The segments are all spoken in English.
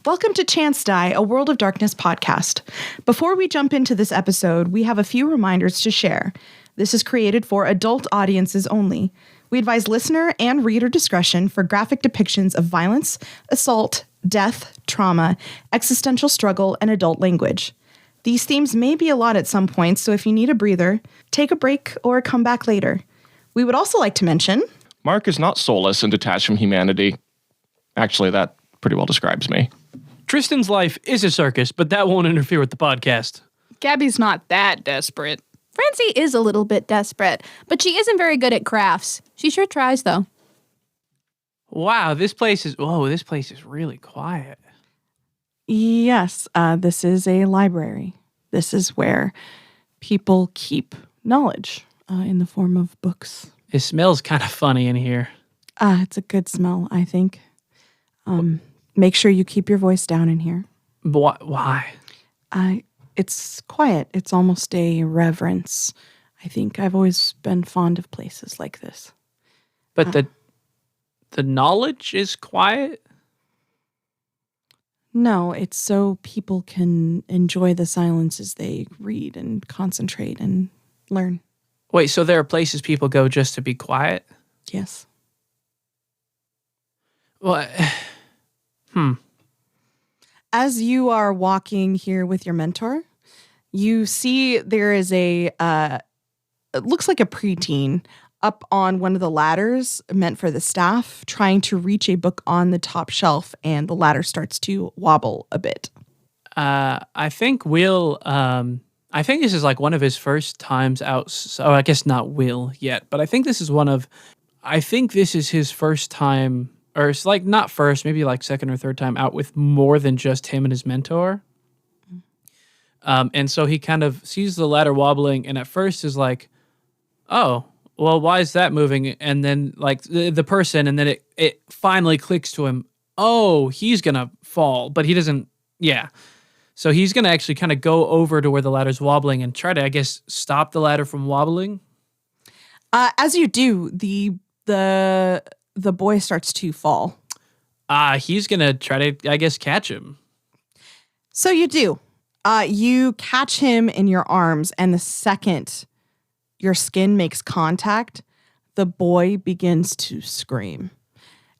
Welcome to Chance Die, a World of Darkness podcast. Before we jump into this episode, we have a few reminders to share. This is created for adult audiences only. We advise listener and reader discretion for graphic depictions of violence, assault, death, trauma, existential struggle, and adult language. These themes may be a lot at some points, so if you need a breather, take a break or come back later. We would also like to mention... Mark is not soulless and detached from humanity. Actually, that pretty well describes me. Tristan's life is a circus, but that won't interfere with the podcast. Gabby's not that desperate. Francie is a little bit desperate, but she isn't very good at crafts. She sure tries, though. Wow, this place is really quiet. Yes, this is a library. This is where people keep knowledge in the form of books. It smells kind of funny in here. It's a good smell, I think. Make sure you keep your voice down in here. Why? It's quiet. It's almost a reverence. I think I've always been fond of places like this. But the knowledge is quiet? No, it's so people can enjoy the silence as they read and concentrate and learn. Wait, so there are places people go just to be quiet? Yes. Well, As you are walking here with your mentor, you see there is it looks like a preteen up on one of the ladders meant for the staff, trying to reach a book on the top shelf, and the ladder starts to wobble a bit. I think I think this is like one of his first times out. So I guess not Will yet, but I think this is his first time. Or it's like not first, maybe like second or third time out with more than just him and his mentor. And so he kind of sees the ladder wobbling and at first is like, oh, well, why is that moving? And then like the person, and then it finally clicks to him, oh, he's going to fall, but he doesn't, yeah. So he's going to actually kind of go over to where the ladder's wobbling and try to, I guess, stop the ladder from wobbling. As you do, the boy starts to fall. He's going to try to, I guess, catch him. So you do. You catch him in your arms, and the second your skin makes contact, the boy begins to scream.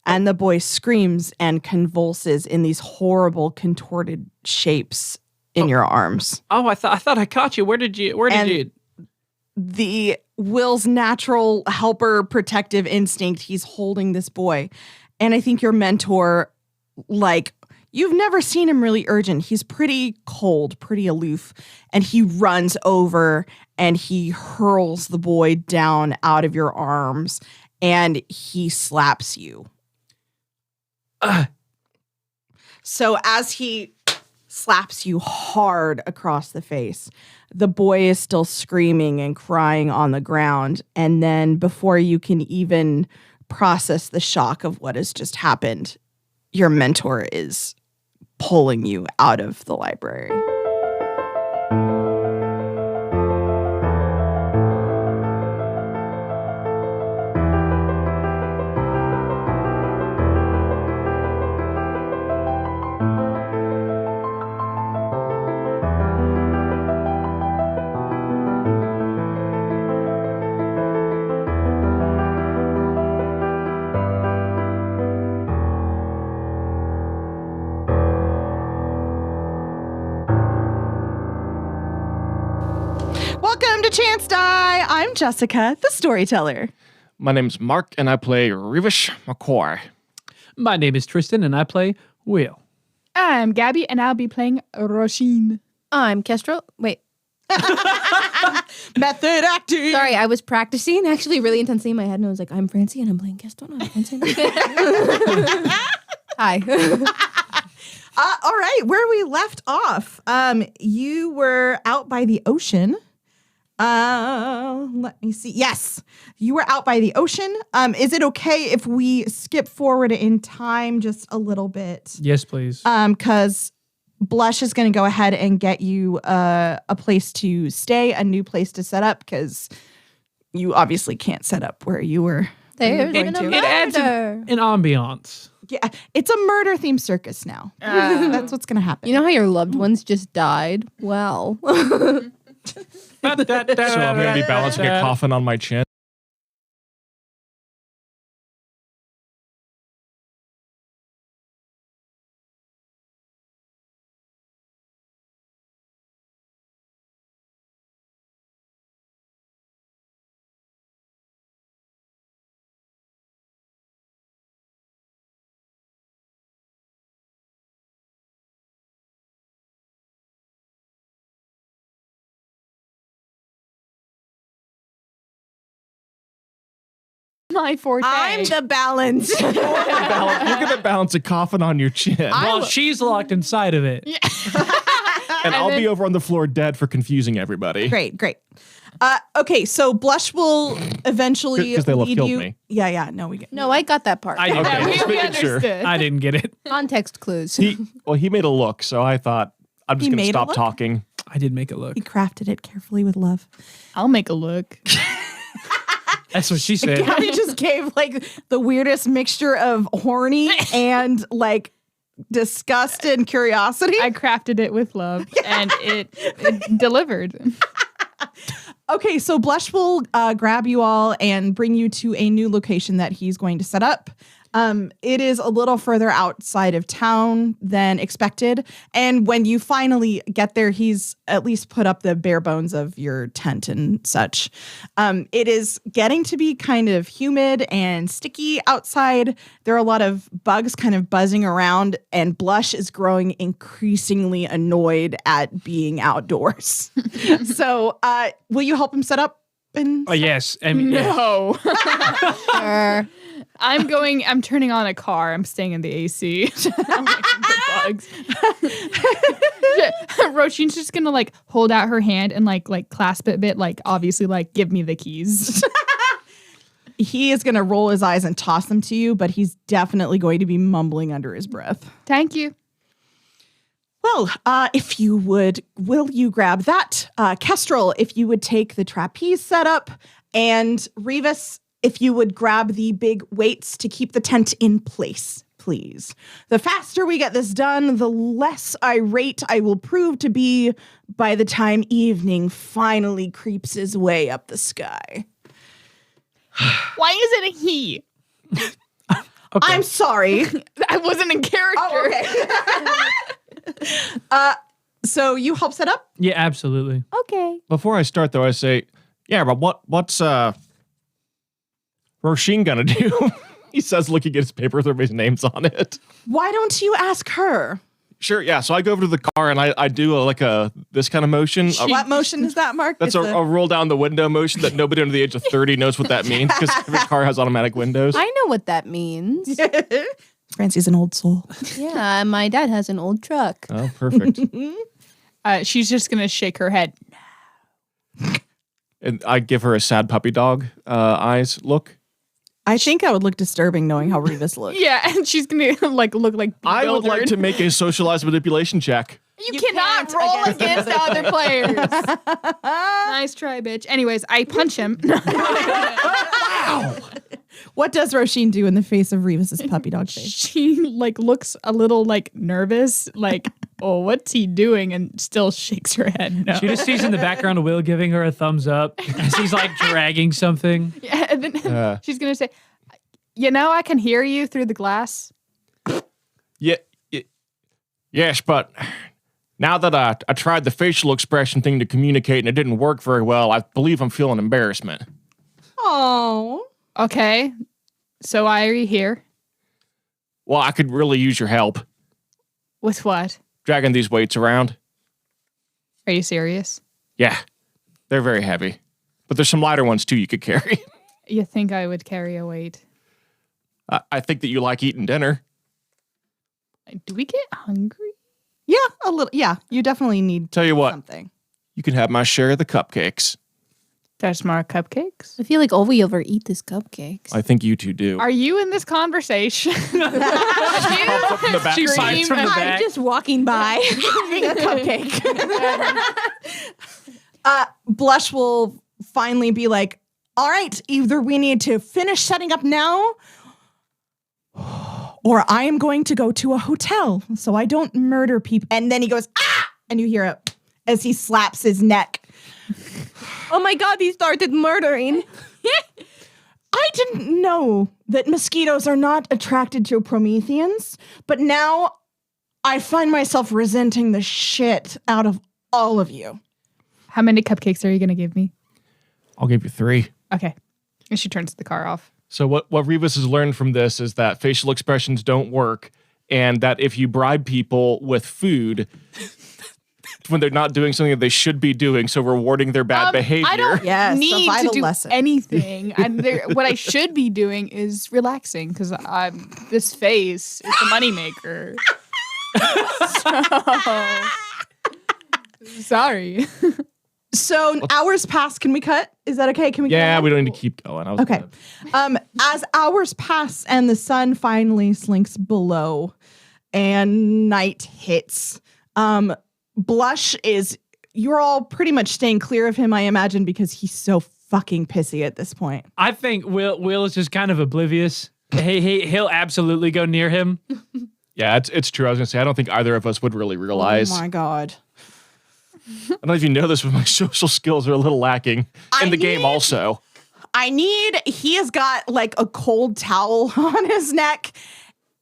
And the boy screams and convulses in these horrible contorted shapes in your arms. Oh, I thought I caught you. Where did you? The Will's natural helper protective instinct, he's holding this boy. And I think your mentor, like, you've never seen him really urgent. He's pretty cold, pretty aloof. And he runs over and he hurls the boy down out of your arms and he slaps you. So as he slaps you hard across the face, the boy is still screaming and crying on the ground. And then before you can even process the shock of what has just happened, your mentor is pulling you out of the library. Welcome to Chance Die. I'm Jessica, the storyteller. My name's Mark, and I play Reevus McCoy. My name is Tristan, and I play Will. I'm Gabby, and I'll be playing Roisin. I'm Kestrel. Wait. Method acting. Sorry, I was practicing actually really intensely in my head, and I was like, I'm Francie, and I'm playing Kestrel. I'm Francie. Hi. All right, where we left off, you were out by the ocean. Let me see. Yes, you were out by the ocean. Is it okay if we skip forward in time just a little bit? Yes, please. Because Blush is going to go ahead and get you a place to stay, a new place to set up, because you obviously can't set up where you were. There's going an to. It adds an ambiance. Yeah, it's a murder-themed circus now. That's what's going to happen. You know how your loved ones just died? Well. So I'm going to be balancing a coffin on my chin. My forte. I'm the balance. You're going to balance a coffin on your chin. Well, she's locked inside of it. And I'll be over on the floor dead for confusing everybody. Great. Okay, so Blush will eventually 'Cause they'll have lead killed you. me. Yeah, no, we get. No, I got that part. I didn't Okay, get just it. we making sure. understood. I didn't get it. Context clues. He made a look, so I thought I'm just He going to made a stop look? talking. I did make it look. He crafted it carefully with love. I'll make a look. That's what she said. Gabby just gave like the weirdest mixture of horny and like disgust and curiosity. I crafted it with love, and it delivered. Okay, so Blush will grab you all and bring you to a new location that he's going to set up. It is a little further outside of town than expected. And when you finally get there, he's at least put up the bare bones of your tent and such. It is getting to be kind of humid and sticky outside. There are a lot of bugs kind of buzzing around, and Blush is growing increasingly annoyed at being outdoors. So will you help him set up? Oh, yes. I mean, yeah. No. Sure. I'm turning on a car. I'm staying in the AC. I'm like, the bugs. Roshin's just gonna like hold out her hand and like clasp it a bit, like obviously like give me the keys. He is going to roll his eyes and toss them to you, but he's definitely going to be mumbling under his breath. Thank you. Well, if you would, will you grab that? Kestrel, if you would take the trapeze setup, and Reevus, if you would grab the big weights to keep the tent in place, please. The faster we get this done, the less irate I will prove to be by the time evening finally creeps his way up the sky. Why is it a he? Okay. I'm sorry. I wasn't in character. Oh, okay. So you help set up? Yeah, absolutely. Okay. Before I start, though, I say, yeah, but what's Roshin gonna do? He says, looking at his paper with everybody's names on it. Why don't you ask her? Sure, yeah. So I go over to the car and I do this kind of motion. What motion is that, Mark? That's It's a roll down the window motion that nobody under the age of 30 knows what that means because every car has automatic windows. I know what that means. Francie's an old soul. Yeah, my dad has an old truck. Oh, perfect. She's just gonna shake her head. And I give her a sad puppy dog eyes look. I think that would look disturbing knowing how Reevus looks. Yeah, and she's gonna like look like I would like bewildered. to make a socialized manipulation check. You, You cannot can't roll against against other players. Nice try, bitch. Anyways, I punch him. What does Roshin do in the face of Reevus's puppy dog face? She like looks a little like nervous, like, oh, what's he doing? And still shakes her head no. She just sees in the background Will giving her a thumbs up as he's like dragging something. Yeah, and then she's gonna say, you know, I can hear you through the glass. Yeah, yes, but now that I tried the facial expression thing to communicate and it didn't work very well, I believe I'm feeling embarrassment. Oh. Okay. So why are you here? Well, I could really use your help With what? dragging these weights around. Are you serious? Yeah, they're very heavy. But there's some lighter ones too you could carry. You think I would carry a weight? I think that you like eating dinner. Do we get hungry? Yeah, a little. Yeah, you definitely need Tell you what, something. you can have my share of the cupcakes. There's more cupcakes. I feel like all we ever eat is cupcakes. I think you two do. Are you in this conversation? Pops up from the back She seat. bites from the I'm back. just walking by eating a cupcake. Blush will finally be like, all right, either we need to finish setting up now or I am going to go to a hotel so I don't murder people. And then he goes, ah! And you hear it as he slaps his neck. Oh my God, he started murdering. I didn't know that mosquitoes are not attracted to Prometheans, but now I find myself resenting the shit out of all of you. How many cupcakes are you going to give me? I'll give you 3. Okay. And she turns the car off. So what Reevus has learned from this is that facial expressions don't work, and that if you bribe people with food when they're not doing something that they should be doing, so rewarding their bad behavior. I don't Yes, a need to vital do lesson. anything. What I should be doing is relaxing because this face is the moneymaker. Sorry. So hours pass. Can we cut? Is that okay? Can we? Yeah, cut? we don't need to keep going. I was Okay. As hours pass and the sun finally slinks below and night hits, Blush you're all pretty much staying clear of him, I imagine, because he's so fucking pissy at this point. I think Will is just kind of oblivious. He'll absolutely go near him. Yeah, it's true. I was going to say, I don't think either of us would really realize. Oh my God. I don't know if you know this, but my social skills are a little lacking in the game also. He has got like a cold towel on his neck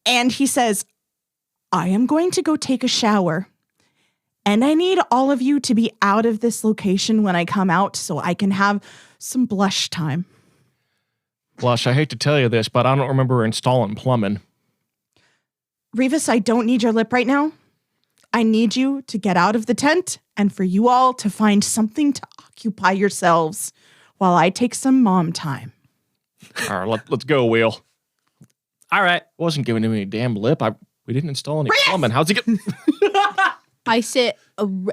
and he says, I am going to go take a shower. And I need all of you to be out of this location when I come out so I can have some blush time. Blush, I hate to tell you this, but I don't remember installing plumbing. Reevus, I don't need your lip right now. I need you to get out of the tent and for you all to find something to occupy yourselves while I take some mom time. All right, let's go, Will. All right. I wasn't giving him any damn lip. We didn't install any plumbing. How's he get? I sit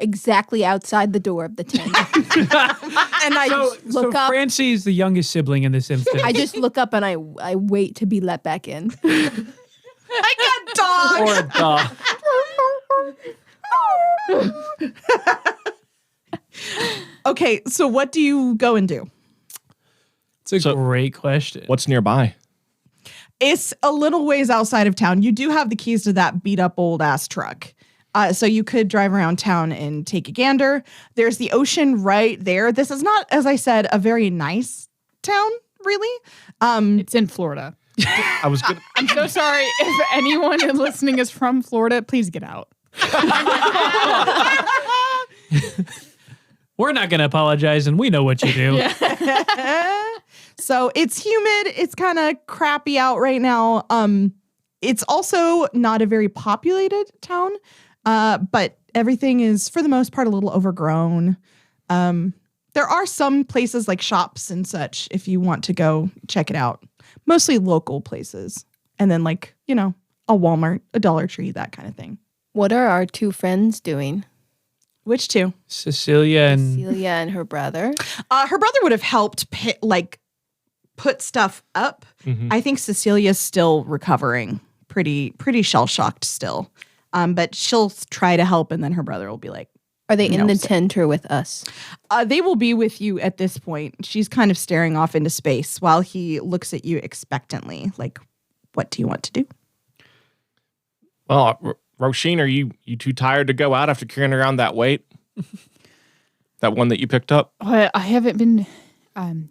exactly outside the door of the tent. And I just look up. Francie is the youngest sibling in this instance. I just look up and I wait to be let back in. I got dog. Or a dog. Okay, so what do you go and do? It's a great question. What's nearby? It's a little ways outside of town. You do have the keys to that beat up old ass truck. So you could drive around town and take a gander. There's the ocean right there. This is not, as I said, a very nice town, really. It's in Florida. I was good. I'm so sorry if anyone listening is from Florida. Please get out. We're not going to apologize, and we know what you do. So it's humid. It's kind of crappy out right now. It's also not a very populated town, but everything is, for the most part, a little overgrown. There are some places like shops and such if you want to go check it out. Mostly local places. And then like, a Walmart, a Dollar Tree, that kind of thing. What are our 2 friends doing? Which 2? Cecilia and... Celia and her brother. Her brother would have helped put stuff up. Mm-hmm. I think Cecilia's still recovering, pretty shell-shocked still. But she'll try to help, and then her brother will be like, Are they in the tent or with us? they will be with you at this point. She's kind of staring off into space while he looks at you expectantly. Like, what do you want to do? Well, Roisin, are you too tired to go out after carrying around that weight? That one that you picked up? I haven't been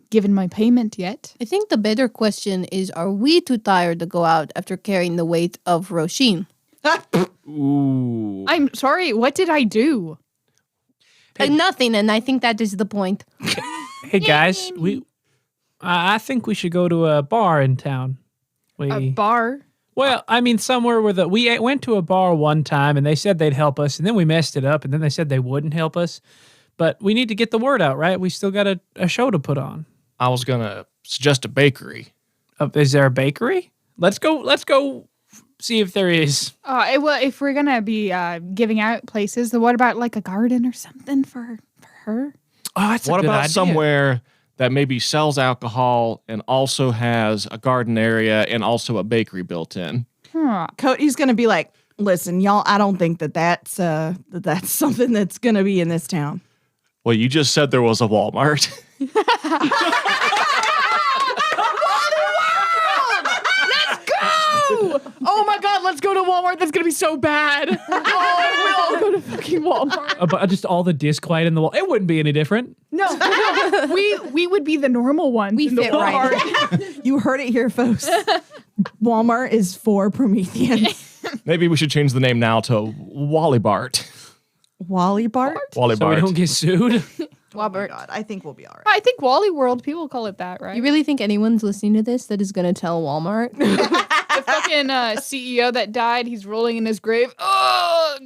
given my payment yet. I think the better question is, are we too tired to go out after carrying the weight of Roisin? Ooh. I'm sorry. What did I do? Nothing, and I think that is the point. Hey, guys, I think we should go to a bar in town. A bar? Well, I mean, somewhere where we went to a bar one time, and they said they'd help us, and then we messed it up, and then they said they wouldn't help us. But we need to get the word out, right? We still got a show to put on. I was going to suggest a bakery. Is there a bakery? Let's go see if there is. Well, if we're gonna be giving out places, then what about like a garden or something for her? Oh, that's What a good about idea. somewhere that maybe sells alcohol and also has a garden area and also a bakery built in? Cody's going to be like, listen, y'all, I don't think that's something that's going to be in this town. Well, you just said there was a Walmart. Oh my god, let's go to Walmart. That's gonna be so bad. Oh, we all go to fucking Walmart. But just all the disc light in the wall. It wouldn't be any different. No, we would be the normal ones. We in the fit Walmart. right. You heard it here, folks. Walmart is for Prometheans. Maybe we should change the name now to Wally Bart. Wally Bart? Wally So we Bart. don't get sued. Wobert. God, I think we'll be all right. I think Wally World, people call it that, right? You really think anyone's listening to this that is going to tell Walmart? The fucking CEO that died, he's rolling in his grave. Oh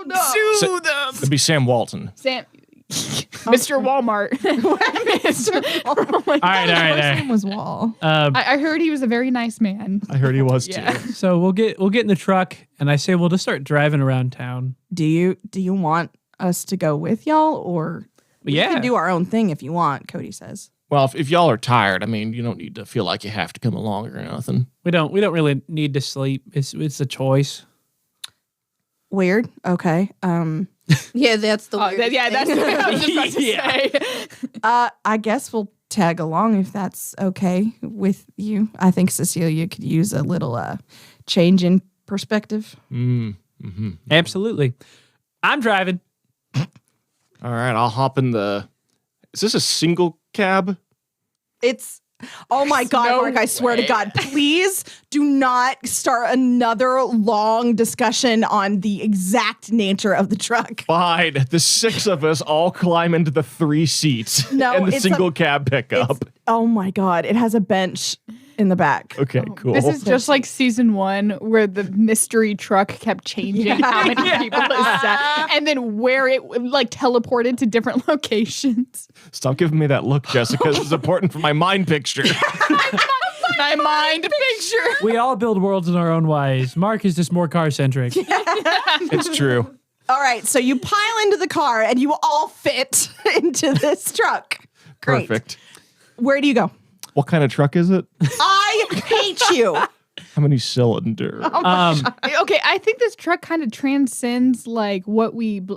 no! Sue them, It'd be Sam Walton. Sam. Mr. Walmart. All right. His name was Wall. I heard he was a very nice man. I heard he was Yeah. too. So we'll get in the truck, and I say we'll just start driving around town. Do you want us to go with y'all, or we Yeah. can do our own thing if you want? Cody says. Well, if y'all are tired, I mean, you don't need to feel like you have to come along or nothing. We don't really need to sleep. It's a choice. Weird. Okay. Yeah, that's the weird. That's what I was just about to say. I guess we'll tag along if that's okay with you. I think Cecilia could use a little change in perspective. Absolutely. I'm driving. All right, I'll hop in the. Is this a single cab? It's. Oh my God, no Mark, I swear to way. God, please do not start another long discussion on the exact nature of the truck. Fine. The 6 of us all climb into the 3 seats No, in the it's single cab pickup. Oh my God, it has a bench in the back. Okay, cool. This is just like season 1 where the mystery truck kept changing how many people it sat and then where it like teleported to different locations. Stop giving me that look, Jessica. This is important for my mind picture. My mind picture. We all build worlds in our own ways. Mark is just more car centric. It's true. All right, so you pile into the car and you all fit into this truck. Great. Perfect. Where do you go? What kind of truck is it? I hate you. How many cylinders? Okay, I think this truck kind of transcends like what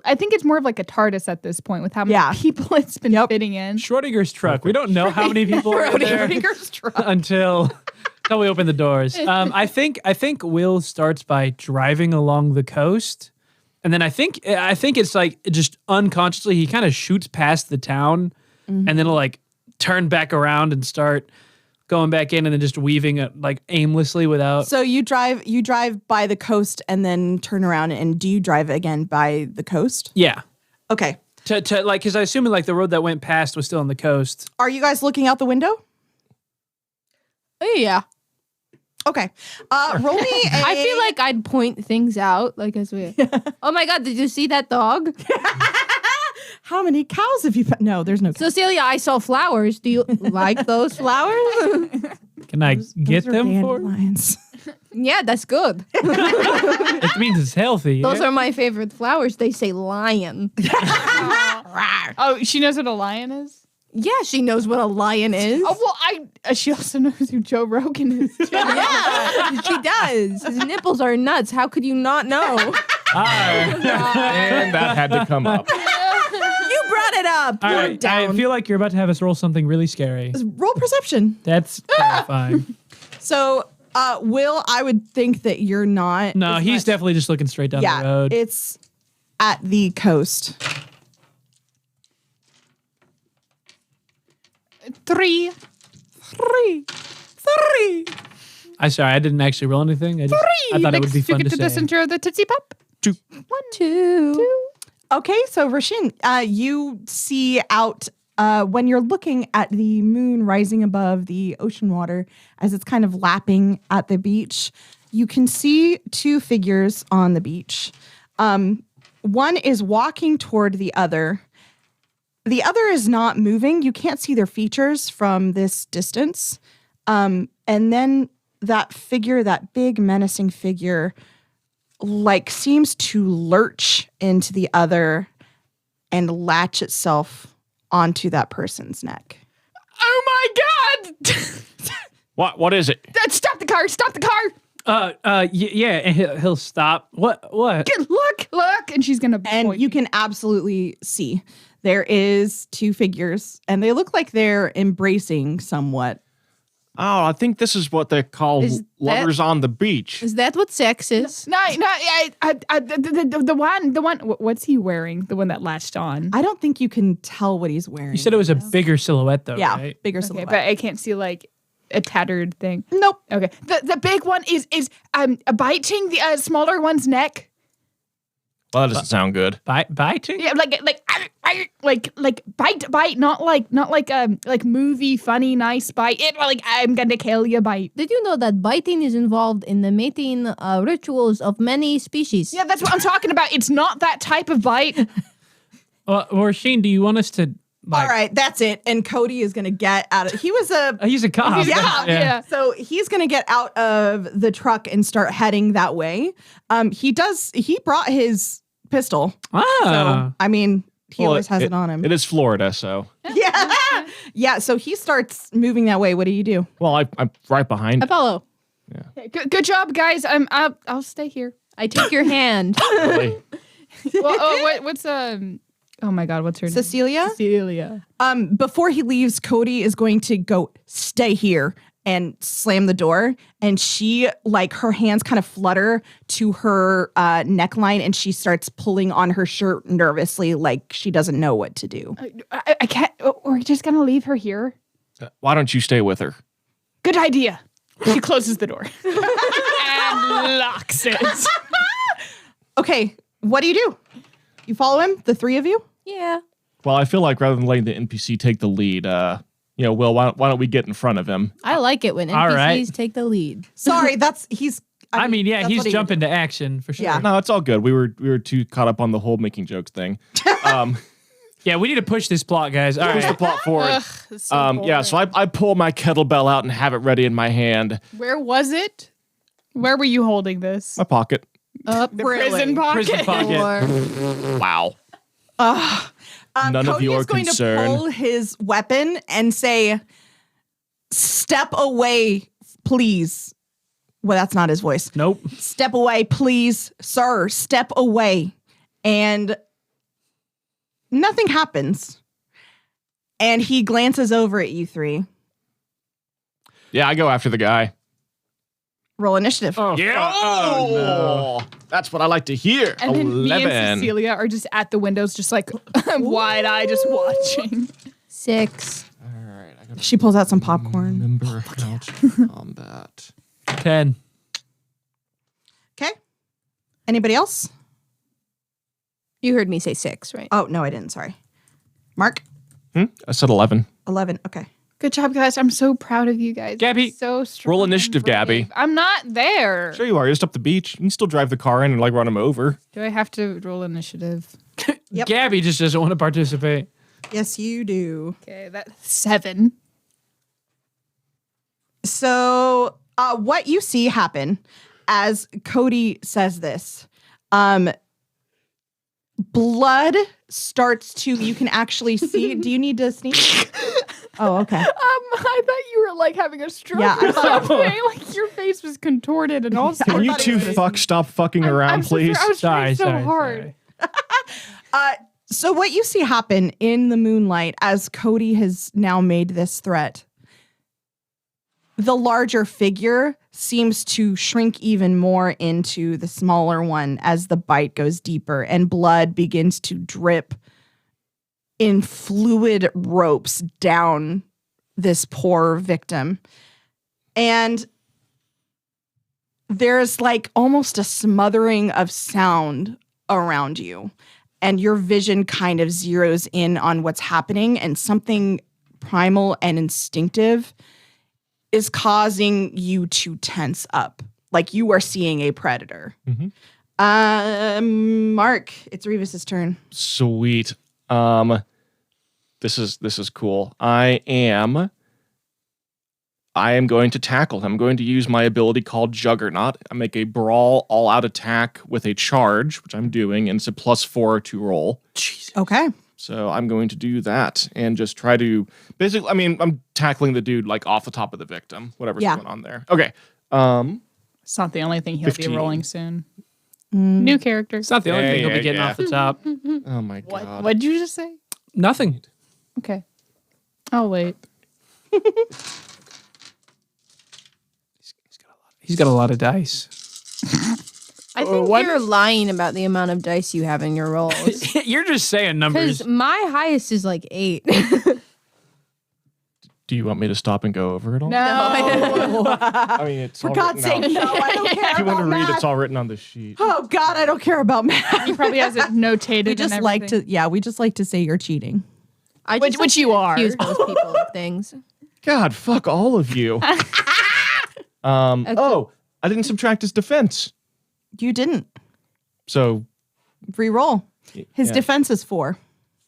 I think it's more of like a TARDIS at this point with how many people it's been fitting in. Schrodinger's truck. We don't know how many people are in there Schrodinger's truck. until we open the doors. I think Will starts by driving along the coast, and then I think it's like just unconsciously he kind of shoots past the town, and then he'll like turn back around and start going back in and then just weaving it like aimlessly without. So you drive by the coast and then turn around, and do you drive again by the coast? Yeah. Okay. To like, because I assume like the road that went past was still on the coast. Are you guys looking out the window? Oh, yeah. Okay. Roll me a... I feel like I'd point things out, like as we. Oh my God! Did you see that dog? How many cows have you... No, there's no cows. Cecilia, I saw flowers. Do you like those flowers? Can I get Those are them for? dandelions. Yeah, that's good. It means it's healthy. Those are my favorite flowers. They say lion. Oh, she knows what a lion is? Yeah, she knows what a lion is. Oh, well, she also knows who Joe Rogan is. Too. Yeah, she does. His nipples are nuts. How could you not know? And that had to come up. You brought it up. All You're right, down. I feel like you're about to have us roll something really scary. Roll perception. That's terrifying. So, Will, I would think that you're not... No, as he's much- definitely just looking straight down the road. It's at the coast. 3. I'm sorry, I didn't actually roll anything. I thought it would be fun You to get to the say. center of the Tootsie Pop. 2. Okay, so Rashin, you see out when you're looking at the moon rising above the ocean water as it's kind of lapping at the beach, you can see 2 figures on the beach. One is walking toward the other. The other is not moving. You can't see their features from this distance. And then that figure, that big menacing figure, like seems to lurch into the other and latch itself onto that person's neck. Oh my God! What is it? Stop the car! Stop the car! Yeah, and he'll stop. What? Look! And she's gonna And point. you can absolutely see there is 2 figures, and they look like they're embracing somewhat. Oh, I think this is what they call Is lovers on the beach. Is that what sex is? No, the one. What's he wearing? The one that latched on. I don't think you can tell what he's wearing. You said it was a bigger silhouette, though, yeah, right? bigger Okay, silhouette. but I can't see like a tattered thing. Nope. Okay, the big one is biting the smaller one's neck. Well, that doesn't sound good. Biting? Yeah, like bite, not like movie funny nice bite. It like I'm gonna kill you bite. Did you know that biting is involved in the mating rituals of many species? Yeah, that's what I'm talking about. It's not that type of bite. Or Shane, do you want us to? Like, All right, that's it. And Cody is going to get out of. He was a. He's a cop. Yeah. So he's going to get out of the truck and start heading that way. He brought his pistol. Ah. So, I mean, he Well, always has it on him. It is Florida, so. Yeah. Yeah. So he starts moving that way. What do you do? Well, I'm right behind. Apollo, Okay, good job, guys. I'll stay here. I take your hand. Really. Well, what's Oh my God, what's her name? Cecilia? Cecilia. Before he leaves, Cody is going to go stay here and slam the door. And she, like, her hands kind of flutter to her neckline and she starts pulling on her shirt nervously, like she doesn't know what to do. I can't. We're just gonna leave her here. Why don't you stay with her? Good idea. She closes the door and locks it. Okay, what do? You follow him, the three of you? Yeah. Well, I feel like rather than letting the NPC take the lead, Will, why don't we get in front of him? I like it when All NPCs right. take the lead. Sorry, he's. I mean, yeah, that's he's what he would jumping do. to action for sure. Yeah. No, it's all good. We were too caught up on the whole making jokes thing. Yeah, we need to push this plot, guys. All Push the right. plot forward. So I pull my kettlebell out and have it ready in my hand. Where was it? Where were you holding this? My pocket. Up The prison pocket. Prison pocket. or Wow. None of Cody your is going concern. to pull his weapon and say, "Step away, please." Well, that's not his voice. Nope. Step away, please, sir. Step away. And nothing happens. And he glances over at you three. Yeah, I go after the guy. Roll initiative. Yeah. Oh, no. That's what I like to hear. And then 11. me and Cecilia are just at the windows, just like wide eye, just watching. 6. All right. I gotta She pulls out some popcorn. remember how to combat. 10. Okay. Anybody else? You heard me say 6, right? Oh, no, I didn't. Sorry. Mark? I said 11. 11. Okay. Good job, guys. I'm so proud of you guys. Gabby, So strong. roll and initiative, brave. Gabby. I'm not there. Sure you are. You're just up the beach. You can still drive the car in and run him over. Do I have to roll initiative? Yep. Gabby just doesn't want to participate. Yes, you do. Okay, that's 7. So, what you see happen as Cody says this, blood starts to, you can actually see. Do you need to sneeze? Oh, okay. I thought you were like having a stroke Yeah, or I thought- something. Like your face was contorted and all sorts. Can you thought two it was- fucks stop fucking around, I'm so please? sorry. I was trying so Sorry. hard. So what you see happen in the moonlight as Cody has now made this threat, the larger figure seems to shrink even more into the smaller one as the bite goes deeper and blood begins to drip in fluid ropes down this poor victim. And there's like almost a smothering of sound around you. And your vision kind of zeroes in on what's happening, and something primal and instinctive is causing you to tense up. Like you are seeing a predator. Mhm. Mark, it's Reevus' turn. Sweet. This is cool. I am going to tackle him. I'm going to use my ability called Juggernaut. I make a brawl all-out attack with a charge, which I'm doing, and it's a +4 to roll. Okay. So I'm going to do that and just try to basically. I mean, I'm tackling the dude like off the top of the victim, whatever's Yeah. going on there. Okay. It's not the only thing he'll 15. be rolling soon. New character. It's not the only Yeah, thing he'll yeah, be getting yeah. off the top. Oh my What? god. What'd you just say? Nothing. Okay. I'll wait. He's got a lot of dice. I think you're lying about the amount of dice you have in your rolls. You're just saying numbers. Because my highest is like 8. Do you want me to stop and go over it all? No. I mean, it's For all God's written sake, out. no, I don't care If you want to about read, math. it's all written on the sheet. Oh God, I don't care about math. He probably has it notated. We just like to, we just like to say you're cheating. I Which- just which you are. Accuse most people of things. God, fuck all of you. Oh, I didn't subtract his defense. You didn't So, re-roll. His yeah. defense is 4.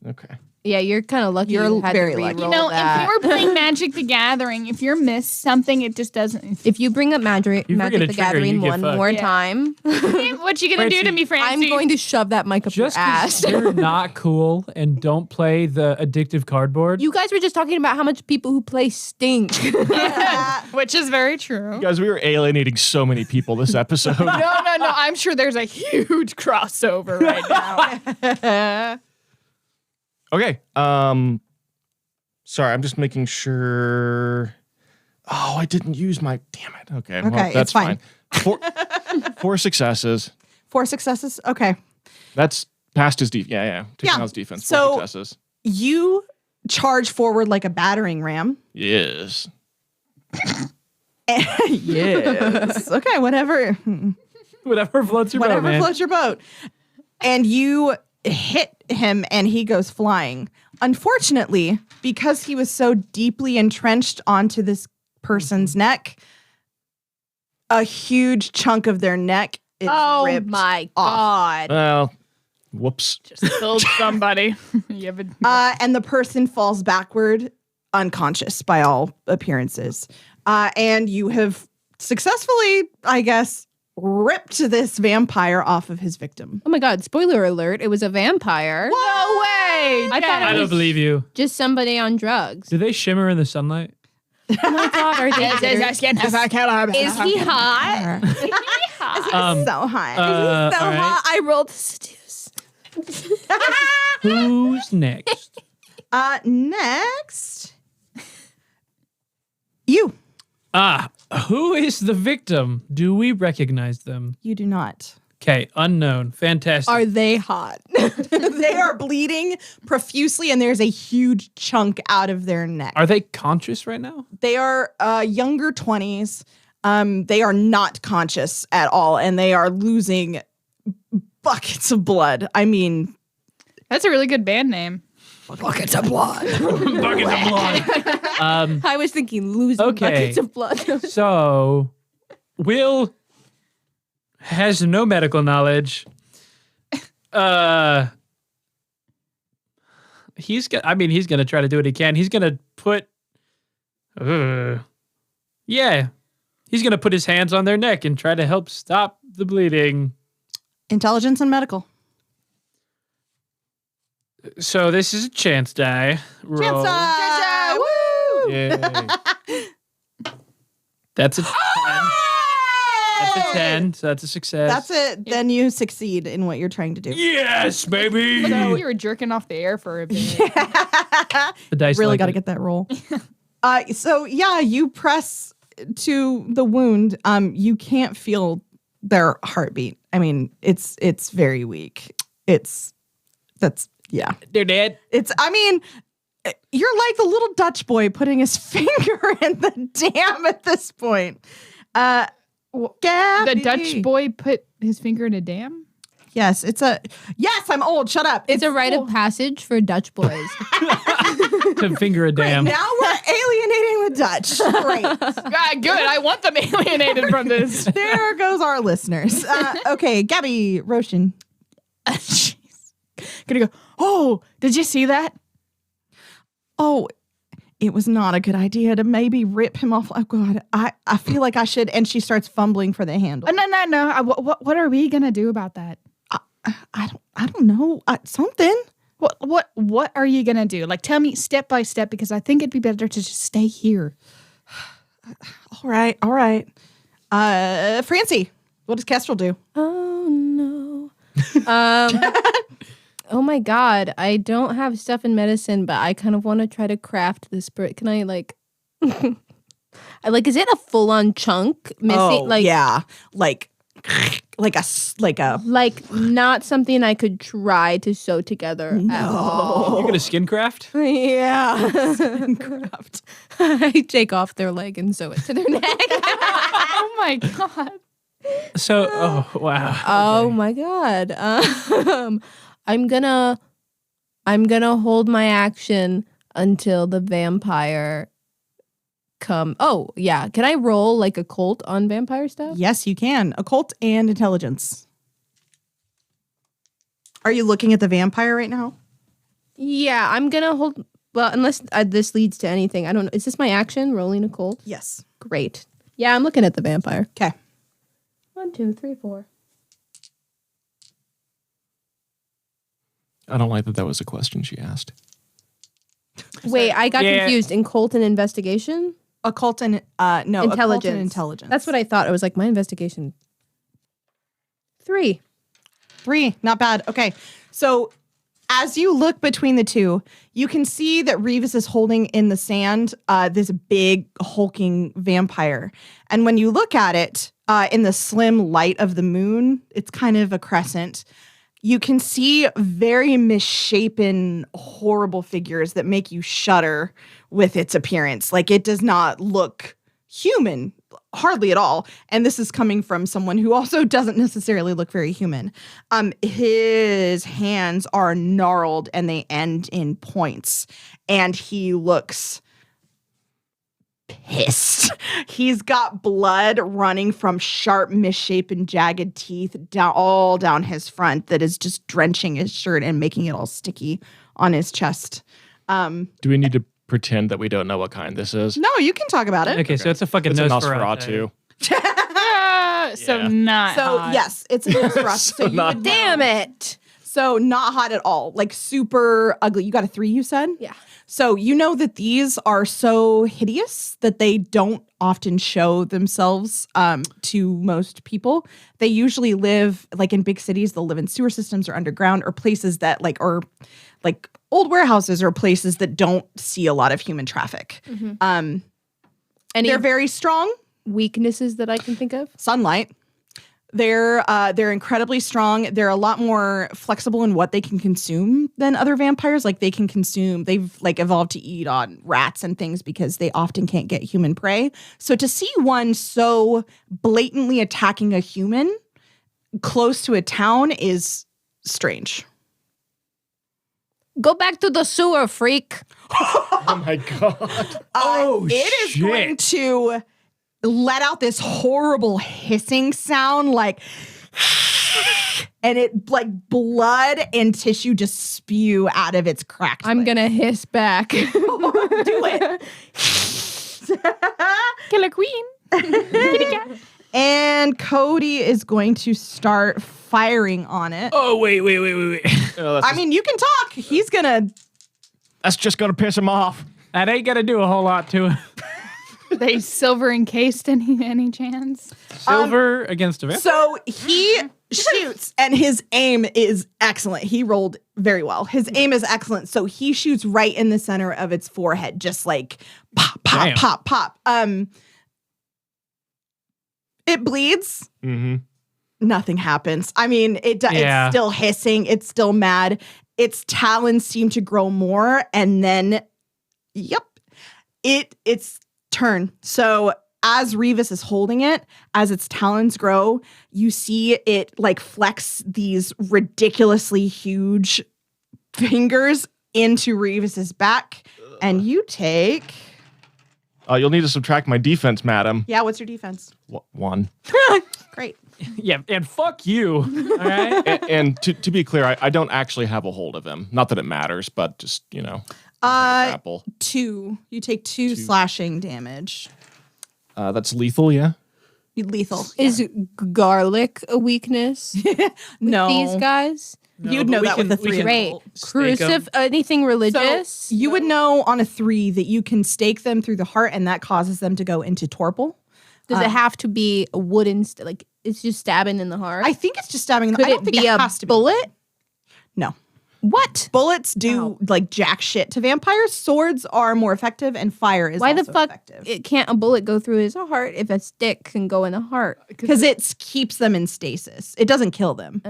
Okay. Yeah, you're kind of lucky. You're you had very to lucky. re-roll You know, that. if you were playing Magic the Gathering, if you're missed something, it just doesn't. If you bring up Magic You forget a the trigger, Gathering you get one fucked. more Yeah. time, What you gonna do to me, Francie? I'm going to shove that mic up Just your ass. because you're not cool and don't play the addictive cardboard. You guys were just talking about how much people who play stink. Which is very true. Guys, we were alienating so many people this episode. No. I'm sure there's a huge crossover right now. Okay. Sorry, I'm just making sure. Oh, I didn't use my. Damn it. Okay. Okay, Well, that's it's fine. 4 successes. 4 successes. Okay. That's past his defense. Yeah. Taking Yeah. out his defense. 4 So- successes. You charge forward like a battering ram. Yes. Yes. Okay, whatever. Whatever floats your boat, Whatever man. floats your boat. And you hit him and he goes flying. Unfortunately, because he was so deeply entrenched onto this person's neck, a huge chunk of their neck is oh ripped my off. god! Well, whoops. Killed somebody. And the person falls backward, unconscious by all appearances. And you have successfully, I guess, ripped this vampire off of his victim. Oh my god! Spoiler alert! It was a vampire. No way! I thought I it don't was believe you. just somebody on drugs. Do they shimmer in the sunlight? Oh my god! Are they? Is Is he hot? So high. So all right. hot. I rolled seduce. Who's next? Next. You. Who is the victim? Do we recognize them? You do not. Okay, unknown. Fantastic. Are they hot? They are bleeding profusely and there's a huge chunk out of their neck. Are they conscious right now? They are younger 20s. They are not conscious at all and they are losing buckets of blood. I mean, That's a really good band name. buckets of blood. Buckets of blood. I was thinking losing Okay. buckets of blood. So, Will has no medical knowledge. He's gonna try to do what he can. He's gonna put he's gonna put his hands on their neck and try to help stop the bleeding. Intelligence and medical. So this is a chance die roll. Woo! Yay. That's a 10. That's a 10, so that's a success. That's it. Then you succeed in what you're trying to do. Yes, baby. So you were jerking off the air for a bit. The dice Really like got to it. get that roll. So yeah, you press to the wound. You can't feel their heartbeat. I mean, it's very weak. Yeah. They're dead. You're like the little Dutch boy putting his finger in the dam at this point. The Dutch boy put his finger in a dam? Yes, I'm old. Shut up. It's a rite of passage for Dutch boys. To finger a dam. Now we're alienating the Dutch. Great. Good. I want them alienated from this. There goes our listeners. Okay, Gabby Roshan. Jeez. Gonna go, oh, did you see that? Oh, it was not a good idea to maybe rip him off. Oh God, I feel like I should. And she starts fumbling for the handle. No. What are we gonna do about that? I don't know. Something. What are you gonna do? Like, tell me step by step, because I think it'd be better to just stay here. All right. Francie, what does Kestrel do? Oh no. Oh my god, I don't have stuff in medicine, but I kind of want to try to craft this brick. Can I Like, is it a full-on chunk missing? yeah, like a Like not something I could try to sew together at all. You're gonna skin craft? Yeah. craft. I take off their leg and sew it to their neck. Oh my god. So, oh wow. Oh my god. I'm gonna hold my action until the vampire come. Oh yeah, can I roll like occult on vampire stuff? Yes, you can. Occult and intelligence. Are you looking at the vampire right now? Yeah, I'm gonna hold. Well, unless this leads to anything, I don't know. Is this my action? Rolling occult. Yes. Great. Yeah, I'm looking at the vampire. Okay. 1, 2, 3, 4. I don't like that was a question she asked. Wait, I got confused. Occult and investigation. Occult and no Intelligence. Occult and intelligence. That's what I thought. It was like my investigation. 3. 3. Not bad. Okay. So as you look between the two, you can see that Reevus is holding in the sand this big hulking vampire. And when you look at it in the slim light of the moon, it's kind of a crescent. You can see very misshapen, horrible figures that make you shudder with its appearance. Like, it does not look human, hardly at all. And this is coming from someone who also doesn't necessarily look very human. His hands are gnarled and they end in points. And he looks pissed. He's got blood running from sharp, misshapen, jagged teeth all down his front that is just drenching his shirt and making it all sticky on his chest. Do we need to pretend that we don't know what kind this is? No, you can talk about it. Okay, so it's a fucking It's a Nosferatu. Nosferatu. So Yeah. not So hot. yes, it's a Nosferatu. So you not would Damn it. So not hot at all, like super ugly. You got a 3, you said? Yeah. So you know that these are so hideous that they don't often show themselves to most people. They usually live like in big cities. They'll live in sewer systems or underground or places that like old warehouses or places that don't see a lot of human traffic. Any They're very strong. weaknesses that I can think of? Sunlight. They're incredibly strong. They're a lot more flexible in what they can consume than other vampires. Like they've like evolved to eat on rats and things because they often can't get human prey. So to see one so blatantly attacking a human close to a town is strange. Go back to the sewer, freak. Oh my god. It is going to let out this horrible hissing sound, like, and it like blood and tissue just spew out of its cracked. I'm lip. gonna hiss back. Do it. Killer queen. Kitty cat. And Cody is going to start firing on it. Oh, wait. Oh, I mean, you can talk. He's gonna. that's just gonna piss him off. That ain't gonna do a whole lot to it. They silver encased any chance? Silver against a vampire? So he shoots, and his aim is excellent. He rolled very well. His aim is excellent. So he shoots right in the center of its forehead, just like pop, pop, Damn. pop, pop. It bleeds. Mm-hmm. Nothing happens. I mean, it's Yeah. still hissing. It's still mad. Its talons seem to grow more, and then, it's turn. So as Reevus is holding it, as its talons grow, you see it like flex these ridiculously huge fingers into Reevus's back, and you take. You'll need to subtract my defense, madam. Yeah, what's your defense? 1. Great. Yeah, and fuck you. All right? And to be clear, I don't actually have a hold of him. Not that it matters, but just, grapple. 2. You take 2 slashing damage. That's lethal, yeah? Lethal. Is garlic a weakness? No. These guys? You'd but know we that with can- the we 3. can- Great. Stake 'em. Crucif anything religious? So you would know on a 3 that you can stake them through the heart, and that causes them to go into torpor. Does it have to be a wooden it's just stabbing in the heart? I think it's just stabbing. Could I don't it think be it a has to bullet? No. What? Bullets do like jack shit to vampires. Swords are more effective, and fire is Why also the fuck effective. can't a bullet go through his heart if a stick can go in the heart? Because it keeps them in stasis. It doesn't kill them.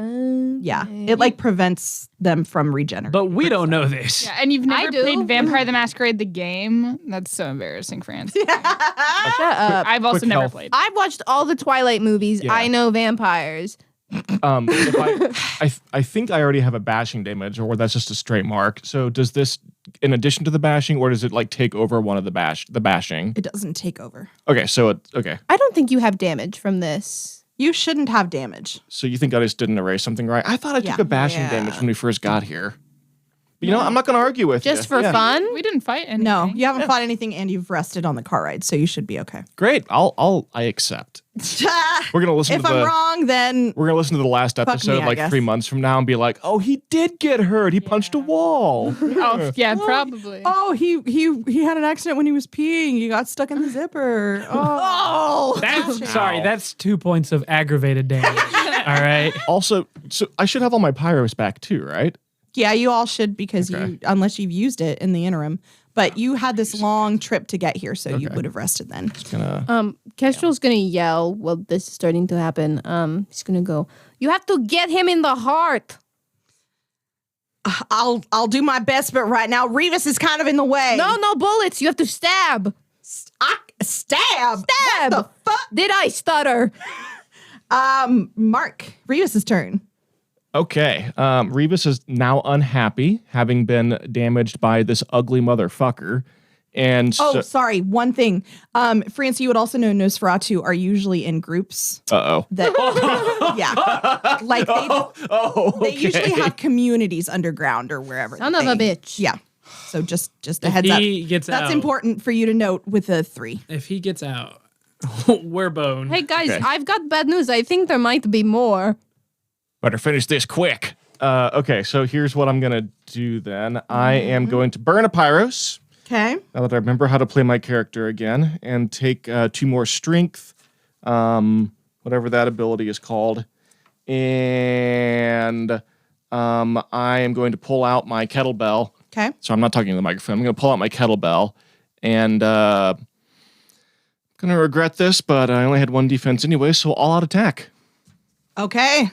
Yeah, it like prevents them from regenerating. But we don't know this. Yeah, and you've never do. played Vampire the Masquerade the game? That's so embarrassing, Francis. Shut up. I've also Quick never health. played. I've watched all the Twilight movies. Yeah. I know vampires. If I think I already have a bashing damage, or that's just a straight mark. So does this, in addition to the bashing, or does it like take over one of the bashing? It doesn't take over. Okay, so okay. I don't think you have damage from this. You shouldn't have damage. So you think I just didn't erase something right? I thought I took Yeah. a bashing Yeah. damage when we first got here. But you know, I'm not going to argue with you. Just for Yeah. fun? We didn't fight anything. No, you haven't fought anything, and you've rested on the car ride, so you should be okay. Great. I accept. We're gonna listen if to I'm the. wrong, then We're gonna listen to the last me, episode I like guess. 3 months from now and be like, "Oh, he did get hurt. He punched a wall." Oh, yeah, probably. he had an accident when he was peeing. He got stuck in the zipper. Oh, That's sorry. That's 2 points of aggravated damage. All right. Also, so I should have all my pyros back too, right? yeah, you all should because Okay. you, unless you've used it in the interim. But you had this long trip to get here, so you Okay. would have rested then. Gonna. Kestrel's gonna yell while this is starting to happen. He's gonna go, "You have to get him in the heart." I'll do my best, but right now Reevus is kind of in the way. No bullets. You have to stab. Stab. Stab. What the fuck? Did I stutter? Mark, Reevus' turn. Okay. Reevus is now unhappy, having been damaged by this ugly motherfucker, and Oh, sorry. One thing. France, you would also know Nosferatu are usually in groups. uh-oh. That yeah, like they usually have communities underground or wherever. Son of a bitch. Yeah. So just a If heads up. he gets That's out, important for you to note with a 3. If he gets out, we're boned. Hey guys, Okay. I've got bad news. I think there might be more. Better finish this quick. Okay, so here's what I'm gonna do then. I am going to burn a pyros. Okay. Now that I remember how to play my character again, and take 2 more strength, whatever that ability is called, and I am going to pull out my kettlebell. Okay. So I'm not talking to the microphone. I'm going to pull out my kettlebell, and I'm going to regret this, but I only had 1 defense anyway, so all-out attack. Okay.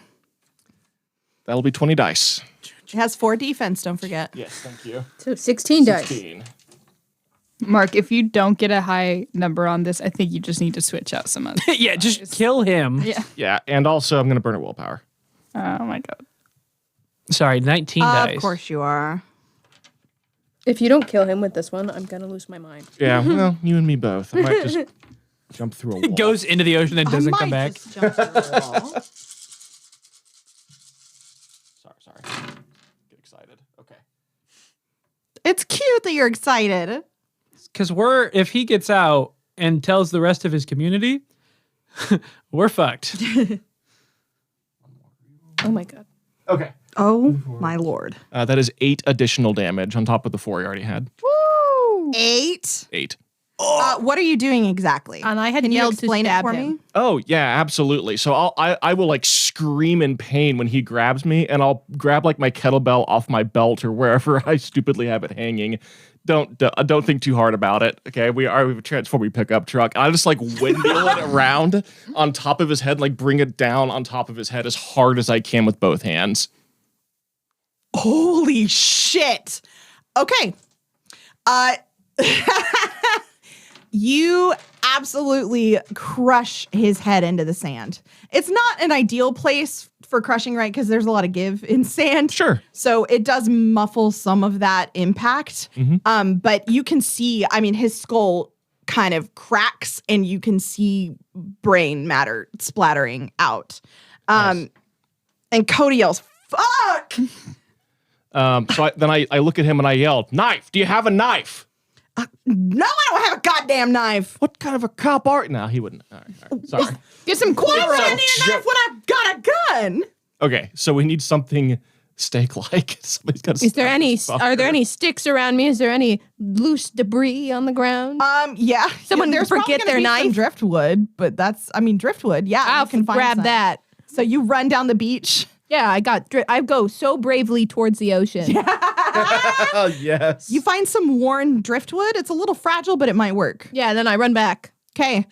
That'll be 20 dice. It has 4 defense. Don't forget. Yes, thank you. So 16 dice. 16. Mark, if you don't get a high number on this, I think you just need to switch out some other. Yeah, just kill him. Yeah. Yeah, and also I'm going to burn a willpower. Oh my god. Sorry, 19 dice. Of course you are. If you don't kill him with this one, I'm gonna lose my mind. Yeah, well, you and me both. I might just jump through a wall. It goes into the ocean and doesn't I come might back. just jump through the wall. Sorry. Get excited. Okay. It's cute that you're excited. Because if he gets out and tells the rest of his community, we're fucked. Oh my god. Okay. Oh my lord. That is 8 additional damage on top of the 4 you already had. Woo! 8. 8. What are you doing exactly? And I had Can you yelled to explain it stab for him. me? Oh, yeah, absolutely. So I will like scream in pain when he grabs me, and I'll grab like my kettlebell off my belt or wherever I stupidly have it hanging. Don't think too hard about it. Okay, we have a transforming pickup truck. I just like windmill it around on top of his head, like bring it down on top of his head as hard as I can with both hands. Holy shit. Okay. You absolutely crush his head into the sand. It's not an ideal place for crushing, right? Because there's a lot of give in sand. Sure. So it does muffle some of that impact. But you can see, I mean, his skull kind of cracks and you can see brain matter splattering out. Nice. And Cody yells, "Fuck!" So I look at him and I yell, "Knife! Do you have a knife?" No, I don't have a goddamn knife. What kind of a cop are? No, he wouldn't. All right. Sorry. Get some Why would I Quavo. need a knife when I've got a gun? Okay, so we need something steak-like. Somebody's got to. Is there any? Are there any sticks around me? Is there any loose debris on the ground? Yeah. Someone There's probably forget gonna their be some knife? driftwood, but driftwood. Yeah, I'll you can find grab some. that. So you run down the beach Yeah, I go so bravely towards the ocean. Yes. You find some worn driftwood. It's a little fragile, but it might work. Yeah, then I run back. Okay.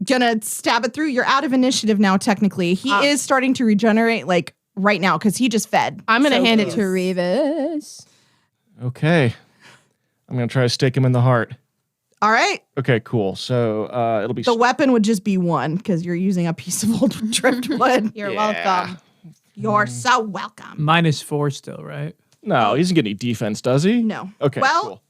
Gonna stab it through. You're out of initiative now, technically. He is starting to regenerate, like, right now, because he just fed. I'm going to So hand it close. to Reevus. Okay. I'm going to try to stake him in the heart. All right. Okay, cool. So it'll be... The weapon would just be one, because you're using a piece of old driftwood. You're Yeah. welcome. You're so welcome. -4 still, right? No, he doesn't get any defense, does he? No. Okay, Well,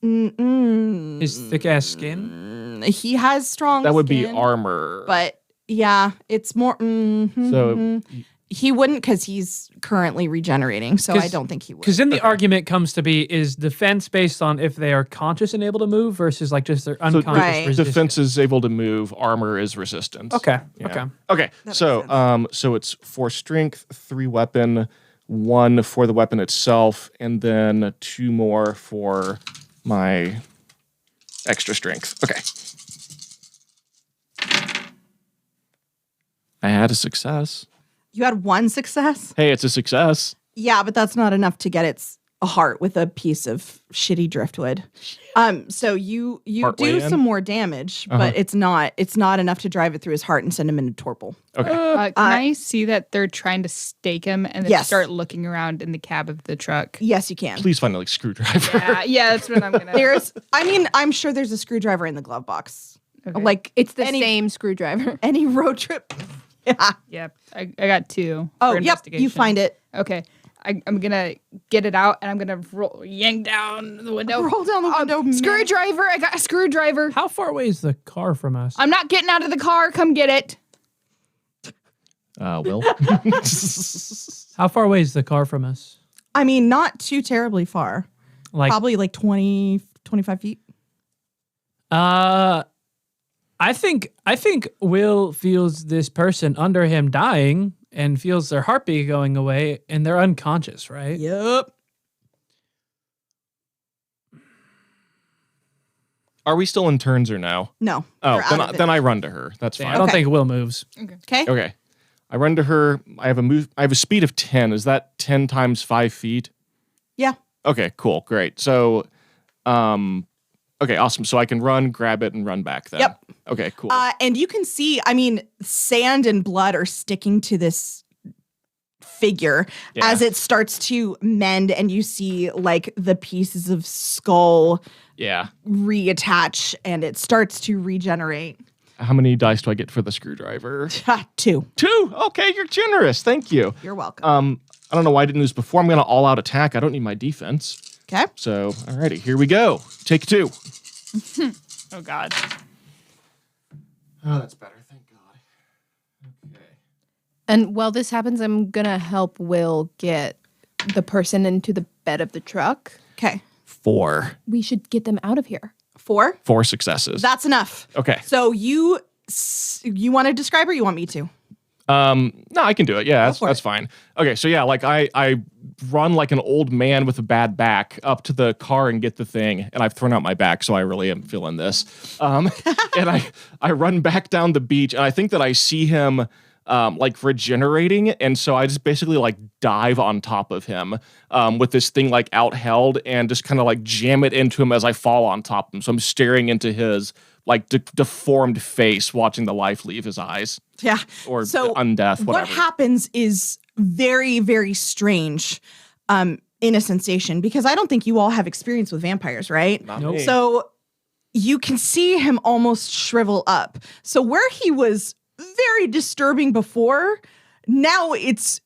cool. His thick ass skin. he has strong That would be skin, armor. But yeah, it's more. So He wouldn't, because he's currently regenerating, so I don't think he would. Because then the argument comes to be, is defense based on if they are conscious and able to move versus like just their unconscious Right. resistance? defense is able to move, armor is resistance. Okay. Yeah. Okay. Okay. So so it's 4 strength, 3 weapon, 1 for the weapon itself, and then 2 more for my extra strength. Okay. I had a success. You had one success? Hey, it's a success. Yeah, but that's not enough to get its a heart with a piece of shitty driftwood. So you Partway do in? some more damage, but it's not enough to drive it through his heart and send him into torpor. Okay. Can I see that they're trying to stake him and then Yes. start looking around in the cab of the truck? Yes, you can. Please find a screwdriver. Yeah, that's what I'm gonna. I'm sure there's a screwdriver in the glove box. Okay. Like It's the any, same screwdriver. any road trip. Yeah. Yep, I got 2. Oh, for yep. investigation. You find it. Okay, I'm gonna get it out and I'm gonna yank down the window. Roll down the window. man. Screwdriver! I got a screwdriver. How far away is the car from us? I'm not getting out of the car. Come get it. Will. How far away is the car from us? I mean, not too terribly far. Like, Probably like 20, 25 feet. I think Will feels this person under him dying and feels their heartbeat going away, and they're unconscious, right? Yep. Are we still in turns or no? No. Oh, you're out of it. then I run to her. That's I fine. don't Okay. think Will moves. Okay. Okay. I run to her. I have a speed of 10. Is that 10 times 5 feet? Yeah. Okay, cool. Great. So okay, awesome. So I can run, grab it, and run back then. Yep. Okay, cool. And you can see, I mean, sand and blood are sticking to this figure Yeah. as it starts to mend, and you see like the pieces of skull Yeah. reattach, and it starts to regenerate. How many dice do I get for the screwdriver? 2. 2. Okay, you're generous. Thank you. You're welcome. I don't know why I didn't do this before. I'm going to all-out attack. I don't need my defense. Okay. So, alrighty, here we go. Take 2. Oh God. Oh, that's better. Thank God. Okay. And while this happens, I'm going to help Will get the person into the bed of the truck. Okay. 4. We should get them out of here. 4. 4 successes. That's enough. Okay. So you want to describe, or you want me to? No, I can do it. Yeah, for that's it. fine. Okay, so yeah, like I run like an old man with a bad back up to the car and get the thing, and I've thrown out my back, so I really am feeling this. And I run back down the beach, and I think that I see him like regenerating, and so I just basically like dive on top of him with this thing like outheld, and just kind of like jam it into him as I fall on top of him. So I'm staring into his like deformed face, watching the life leave his eyes. Yeah. Or So undeath, whatever. what happens is very, very strange in a sensation, because I don't think you all have experience with vampires, right? Not Nope. me. So you can see him almost shrivel up. So where he was very disturbing before, now it's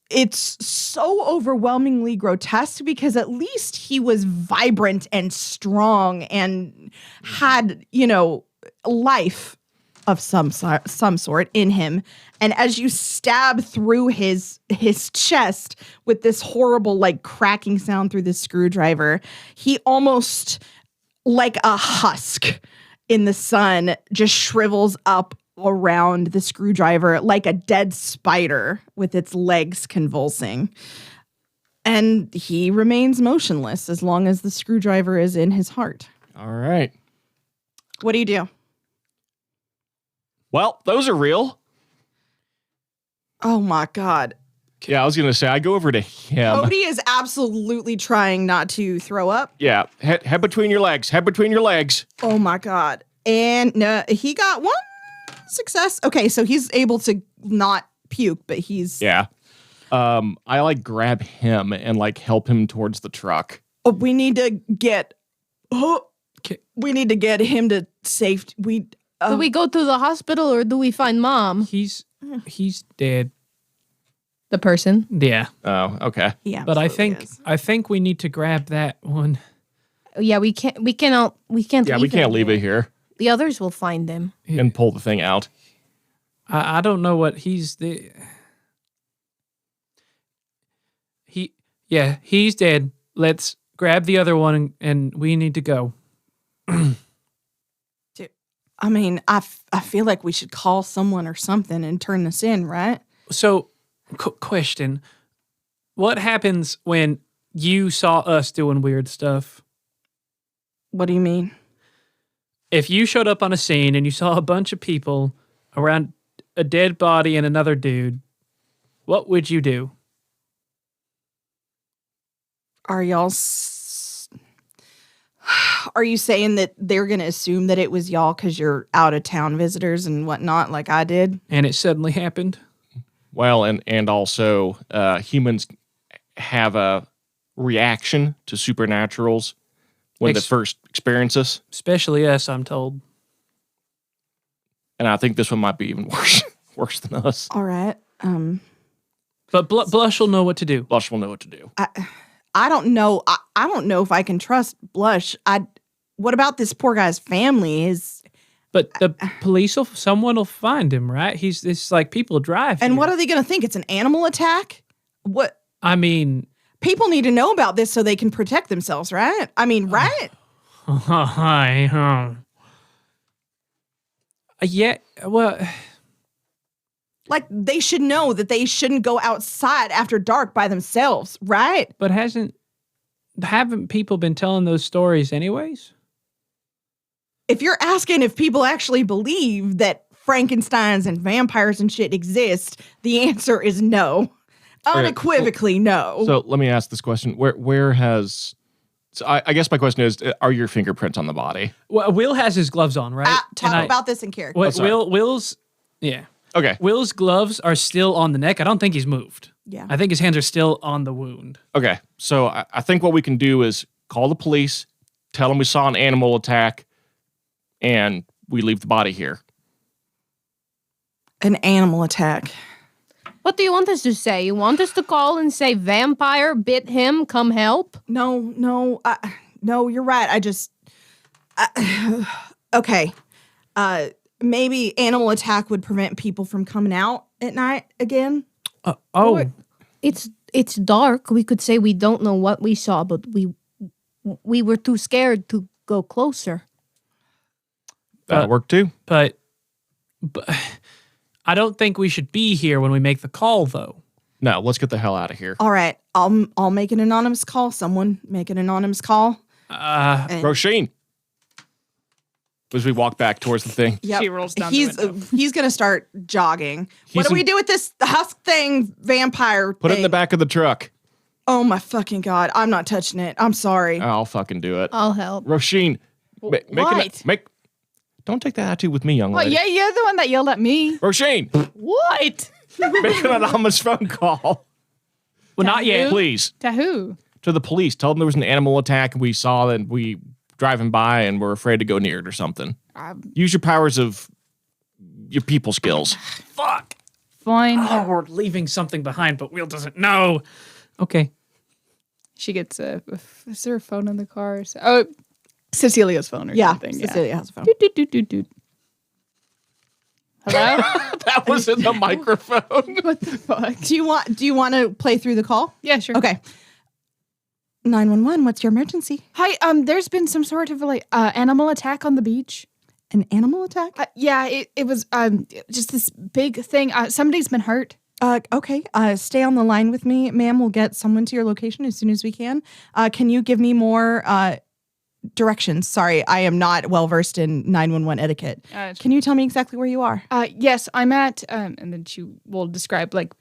so overwhelmingly grotesque, because at least he was vibrant and strong and had, life of some sort in him. And as you stab through his chest with this horrible like cracking sound through the screwdriver, he almost, like a husk in the sun, just shrivels up around the screwdriver like a dead spider with its legs convulsing. And he remains motionless as long as the screwdriver is in his heart. All right. What do you do? Well, those are real. Oh my God. Yeah, I was going to say, I go over to him. Cody is absolutely trying not to throw up. Yeah, head between your legs. Head between your legs. Oh my God. And no, he got one success. Okay, so he's able to not puke, but he's... Yeah. I like grab him and like help him towards the truck. Oh, we need to get... Oh, Okay. we need to get him to safety. Do we go to the hospital or do we find mom? He's dead. The person. Yeah. Oh, okay. Yeah, But I think we need to grab that one. Yeah, we can't. Yeah, we can't leave it here The others will find him. and pull the thing out. I don't know what he's dead. Let's grab the other one and we need to go. I mean, I feel like we should call someone or something and turn this in, right? So, question. What happens when you saw us doing weird stuff? What do you mean? If you showed up on a scene and you saw a bunch of people around a dead body and another dude, what would you do? Are y'all... Are you saying that they're going to assume that it was y'all because you're out-of-town visitors and whatnot like I did? And it suddenly happened? Well, and also humans have a reaction to supernaturals when they first experience us. Especially us, I'm told. And I think this one might be even worse than us. All right. But Blush will know what to do. Blush will know what to do. I don't know. I don't know if I can trust Blush. What about this poor guy's family? But the police someone will find him, right? It's like people drive. And here. what are they going to think? It's an animal attack? What? I mean, People need to know about this so they can protect themselves, right? I mean, right? yeah, well, Like, they should know that they shouldn't go outside after dark by themselves, right? but haven't people been telling those stories anyways? If you're asking if people actually believe that Frankensteins and vampires and shit exist, the answer is no. Unequivocally no. So let me ask this question: Where has? So I guess my question is: are your fingerprints on the body? Well, Will has his gloves on, right? Talk about this in character. What, sorry. Will's, yeah. Okay. Will's gloves are still on the neck. I don't think he's moved. Yeah. I think his hands are still on the wound. Okay. So I think what we can do is call the police, tell them we saw an animal attack, and we leave the body here. An animal attack. What do you want us to say? You want us to call and say vampire bit him, come help? No, you're right. Okay. Maybe animal attack would prevent people from coming out at night again. It's dark. We could say we don't know what we saw, but we were too scared to go closer. That'll work too. But I don't think we should be here when we make the call, though. No, let's get the hell out of here. All right. I'll make an anonymous call. Someone make an anonymous call. Roisin. As we walk back towards the thing. Yep. She rolls down the window. He's going to start jogging. What do we do with this husk thing, vampire Put it thing? in the back of the truck. Oh my fucking God. I'm not touching it. I'm sorry. I'll fucking do it. I'll help. Roisin, don't take that attitude with me, young Well, lady. yeah, you're the one that yelled at me. Roisin, What? make an anonymous phone call. Well, not yet. Please. To who? To the police. Tell them there was an animal attack and we saw that we driving by and we're afraid to go near it or something. Use your powers of your people skills. Fuck. Fine. Oh, we're leaving something behind, but Will doesn't know. Okay. She gets is there a phone in the car? Oh, Cecilia's phone or something. Cecilia has a phone. Doot. Hello? That was in the microphone. What the fuck? Do you want to play through the call? Yeah, sure. Okay. 911, what's your emergency? Hi, there's been some sort of animal attack on the beach. An animal attack? Yeah, it was just this big thing. Somebody's been hurt. Okay. Stay on the line with me, ma'am. We'll get someone to your location as soon as we can. Can you give me more directions? Sorry, I am not well versed in 911 etiquette. Can you tell me exactly where you are? Yes, I'm at, and then she will describe like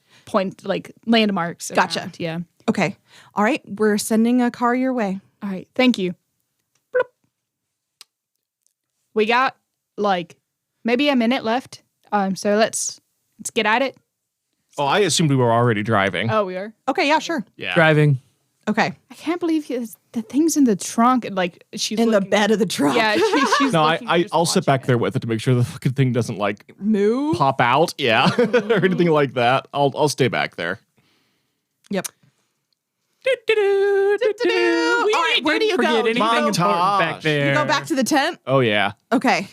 landmarks. Gotcha. around, yeah. Okay. All right. We're sending a car your way. All right. Thank you. Bloop. We got like maybe a minute left. So let's get at it. Oh, I assumed we were already driving. Oh, we are. Okay. Yeah, sure. Yeah. Driving. Okay. I can't believe the thing's in the trunk and like she's In the looking- bed of the truck. Yeah, she's. No, looking, just I'll sit watching back it. there with it to make sure the fucking thing doesn't like Move. pop out. Yeah. Or anything like that. I'll stay back there. Yep. We All right, where do you didn't go? forget anything important back Montage. there. You go back to the tent? Oh, yeah. Okay.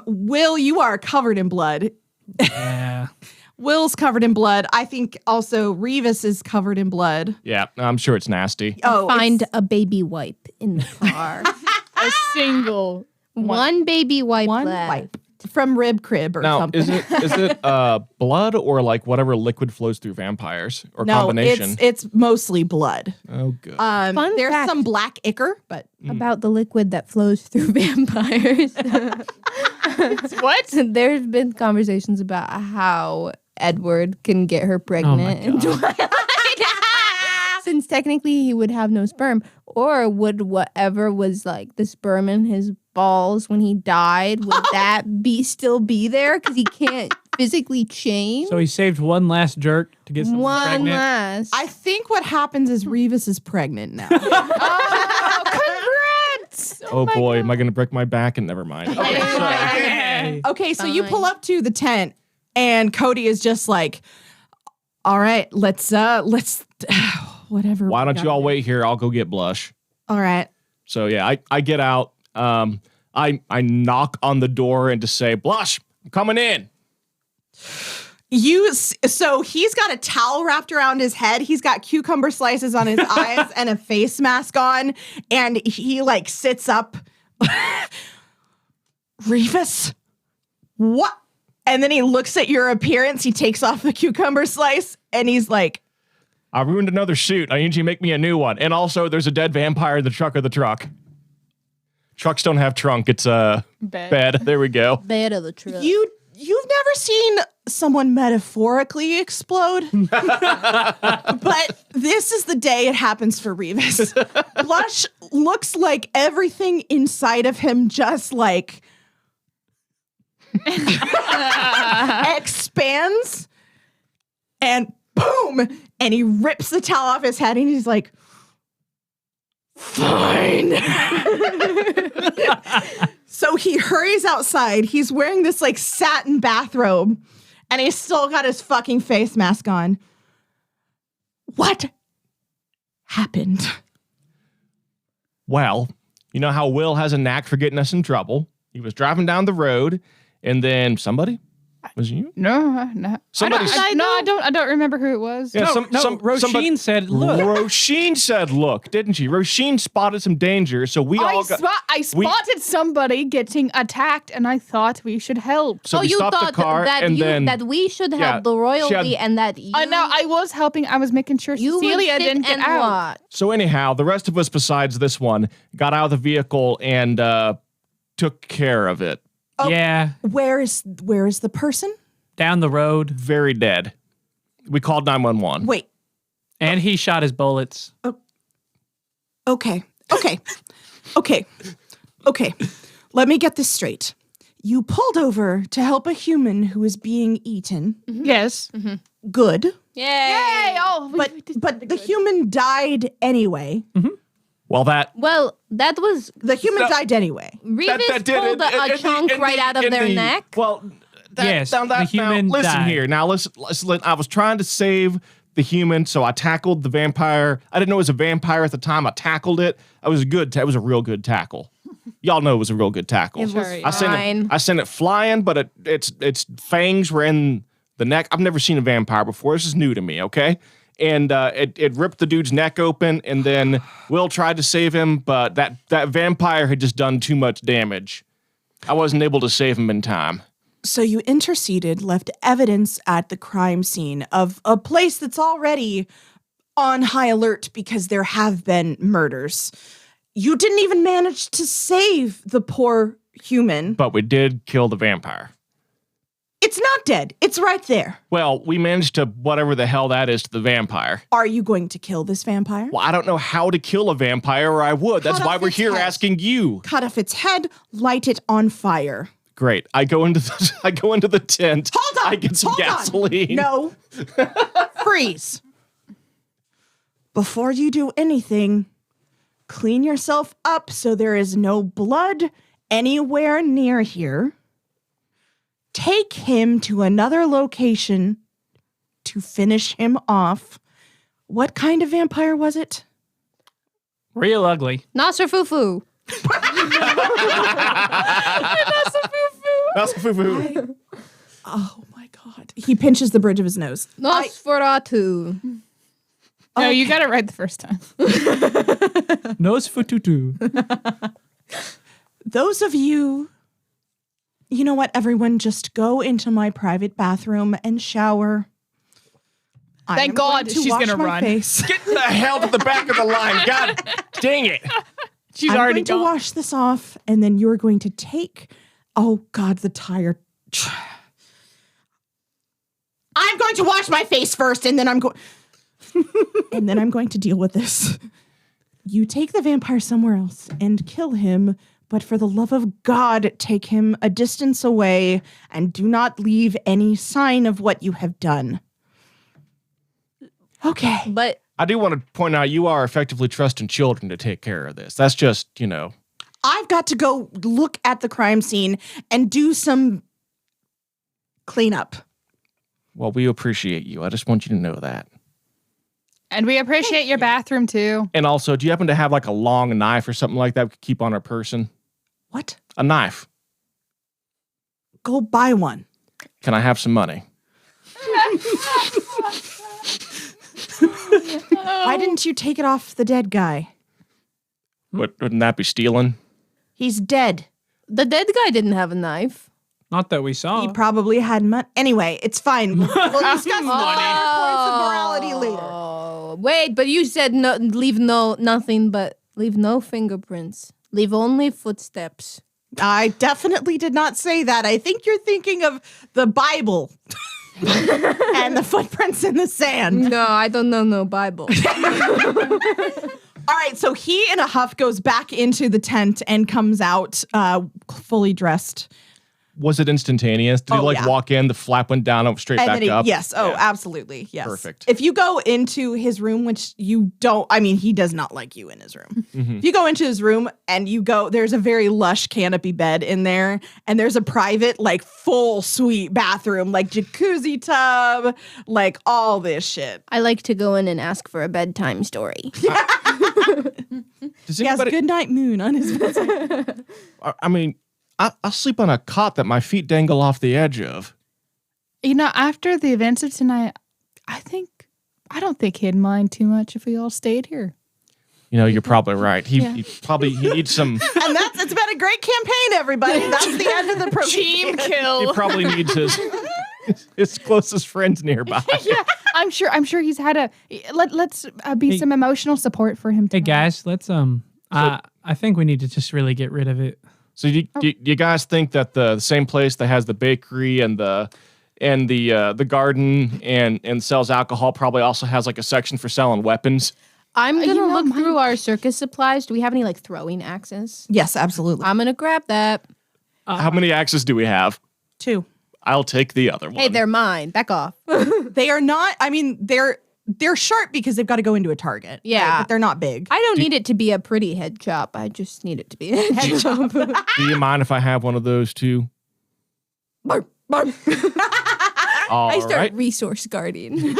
Will, you are covered in blood. Yeah. Will's covered in blood. I think also Reevus is covered in blood. Yeah. I'm sure it's nasty. Oh, Find a baby wipe in the car. A single One baby wipe one left. wipe from Rib Crib or Now, something. is it blood or like whatever liquid flows through vampires or No, combination? it's mostly blood. Oh, good. Fun There's fact. some black ichor, but About the liquid that flows through vampires. What? There's been conversations about how Edward can get her pregnant in Twilight. Since technically he would have no sperm. Or would whatever was like the sperm in his balls when he died, would that still be there? Because he can't physically change? So he saved one last jerk to get someone One pregnant. last. I think what happens is Reevus is pregnant now. Congrats! oh boy, am I going to break my back? And never mind. Okay, so Hey. Okay, so you Fine. pull up to the tent and Cody is just like, all right, let's whatever. why we don't you gotta all do." wait here? I'll go get Blush. All right. So yeah, I get out. I knock on the door and just say, Blush, I'm coming in. So he's got a towel wrapped around his head. He's got cucumber slices on his eyes and a face mask on. And he like sits up. Reevus, what? And then he looks at your appearance. He takes off the cucumber slice and he's like, I ruined another suit. I need you to make me a new one. And also, there's a dead vampire in the truck of the truck. Trucks don't have trunk. It's a bed. There we go. Bed of the truck. you've never seen someone metaphorically explode, but this is the day it happens for Reevus. Blush looks like everything inside of him just like expands and boom, and he rips the towel off his head and he's like, fine. So he hurries outside. He's wearing this like satin bathrobe and he's still got his fucking face mask on. What happened? Well, you know how Will has a knack for getting us in trouble. He was driving down the road and then somebody, was it you? No. Somebody I don't remember who it was. Yeah, Roisin somebody- said, look. Roisin said, look, didn't she? Roisin spotted some danger, so we all got... I spotted somebody getting attacked, and I thought we should help. So we you stopped thought the car that and then... that we should have Yeah, the royalty she had- and that you, I know. I was helping. I was making sure you would Cecilia sit didn't get and out. watch. So anyhow, the rest of us besides this one got out of the vehicle and took care of it. Oh. Yeah, Where is the person? down the road. Very dead. We called 911. Wait. And he shot his bullets. Okay. Let me get this straight. You pulled over to help a human who is being eaten. Yes. Good. Yay! Oh, But the human died anyway. Well, that... Well, that was The human So- died anyway. Reevus pulled a chunk right out of their neck. Well, Yes, the human listen died. here. Now, listen. I was trying to save the human, so I tackled the vampire. I didn't know it was a vampire at the time. I tackled it. It was it was a real good tackle. Y'all know it was a real good tackle. It was I sent it flying, but its fangs were in the neck. I've never seen a vampire before. This is new to me, okay? And it ripped the dude's neck open, and then Will tried to save him, but that vampire had just done too much damage. I wasn't able to save him in time. So you interceded, left evidence at the crime scene of a place that's already on high alert because there have been murders. You didn't even manage to save the poor human. But we did kill the vampire. It's not dead. It's right there. Well, we managed to whatever the hell that is to the vampire. Are you going to kill this vampire? Well, I don't know how to kill a vampire, or I would. That's Cut why off we're its here head. asking you. Cut off its head, light it on fire. Great. I go into the tent. Hold on. I get some hold on. gasoline. No. Freeze. Before you do anything, clean yourself up so there is no blood anywhere near here. Take him to another location to finish him off. What kind of vampire was it? Real ugly. Nasser-foo-foo. That's foo-foo. Oh my God. He pinches the bridge of his nose. Nosferatu. No, you got it right the first time. Nose for tutu. Those of you, you know what, everyone, just go into my private bathroom and shower. I Thank am God going to she's wash gonna my run. face. Get the hell to the back of the line. God dang it. She's I'm already going to gone. wash this off, and then you're going to take. Oh God, the tire. I'm going to wash my face first, and then I'm going. And then I'm going to deal with this. You take the vampire somewhere else and kill him, but for the love of God, take him a distance away and do not leave any sign of what you have done. Okay. But I do want to point out you are effectively trusting children to take care of this. That's just, I've got to go look at the crime scene and do some cleanup. Well, we appreciate you. I just want you to know that. And we appreciate your bathroom too. And also, do you happen to have like a long knife or something like that we could keep on our person? What? A knife. Go buy one. Can I have some money? Why didn't you take it off the dead guy? Wouldn't that be stealing? He's dead. the dead guy didn't have a knife. Not that we saw. He probably had money. Anyway, it's fine. We'll discuss the finer points of morality later. Oh, wait, but you said leave no fingerprints. Leave only footsteps. I definitely did not say that. I think you're thinking of the Bible and the footprints in the sand. No, I don't know no Bible. All right, so he in a huff goes back into the tent and comes out fully dressed. Was it instantaneous? Did he yeah. walk in, the flap went down, went straight And back then up? yes. Oh, Yeah. absolutely. Yes. Perfect. If you go into his room, which you don't, I mean, he does not like you in his room. If you go into his room and you go, there's a very lush canopy bed in there, and there's a private, like, full suite bathroom, like jacuzzi tub, like all this shit. I like to go in and ask for a bedtime story. Does He has anybody, Goodnight Moon on his bedside. I mean, I sleep on a cot that my feet dangle off the edge of. You know, after the events of tonight, I don't think he'd mind too much if we all stayed here. You're probably right. He needs some. And it's been a great campaign, everybody. That's the end of the program. Team He kill. probably needs his closest friends nearby. Yeah, I'm sure he's had a. Let's be some emotional support for him. Hey Tonight. guys, let's I think we need to just really get rid of it. So do you guys think that the same place that has the bakery and the garden and sells alcohol probably also has like a section for selling weapons? I'm gonna you know, look mine- through our circus supplies. Do we have any like throwing axes? Yes, absolutely. I'm gonna grab that. How many axes do we have? 2. I'll take the other one. Hey, they're mine. Back off. They are not, I mean, they're sharp because they've got to go into a target. Yeah. right? But they're not big. I don't need it to be a pretty head chop. I just need it to be a head chop. Do you mind if I have one of those too? Bark, bark. All I start right. resource guarding.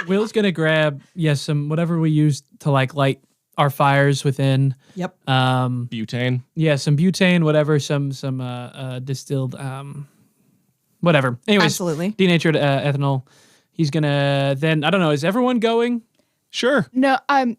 Will's gonna grab some whatever we use to like light our fires within. Yep. Butane. Some butane, whatever, some distilled whatever. Anyways, Absolutely. denatured ethanol. He's gonna then I don't know. Is everyone going? Sure. No,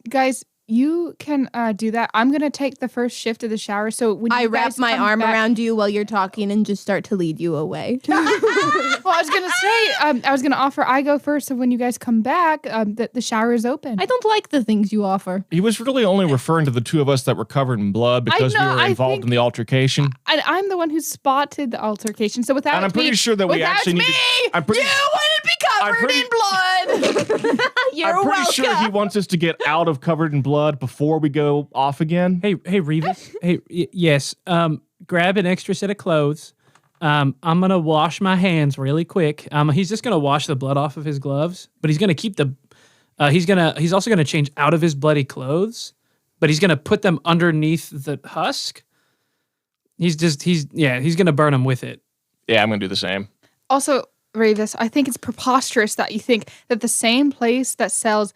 guys, You can do that. I'm gonna take the first shift of the shower. So when I you wrap guys my come arm back- around you while you're talking and just start to lead you away. Well, I was gonna say, I was gonna offer I go first, so when you guys come back, that the shower is open. I don't like the things you offer. He was really only referring to the two of us that were covered in blood because we know, were I involved think- in the altercation. And I'm the one who spotted the altercation. So without And I'm pretty sure that we without actually me, needed. I'm pretty, wouldn't be I'm covered pretty- in blood. You're I'm pretty welcome. sure he wants us to get out of covered in blood before we go off again. Hey, Reevus. Yes. Grab an extra set of clothes. I'm gonna wash my hands really quick. He's just gonna wash the blood off of his gloves, but he's gonna keep the. He's also gonna change out of his bloody clothes, but he's gonna put them underneath the husk. He's gonna burn them with it. Yeah, I'm gonna do the same. Also, Reevus, I think it's preposterous that you think that the same place that sells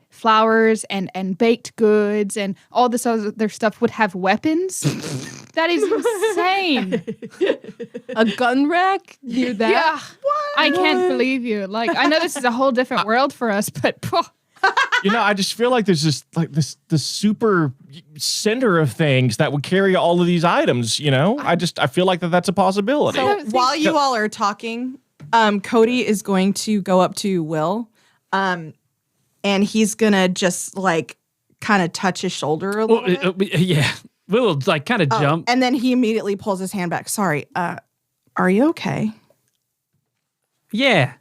flowers and baked goods and all this other stuff would have weapons. That is insane. A gun rack near that? Yeah, I can't believe you. Like, I know this is a whole different world for us, but You know, I just feel like there's just like the super center of things that would carry all of these items. You know, I feel like that's a possibility. So while you all are talking, Cody is going to go up to Will, and he's gonna just like kind of touch his shoulder a little bit. Yeah, we'll like kind of jump. And then he immediately pulls his hand back. Sorry, are you okay? Yeah.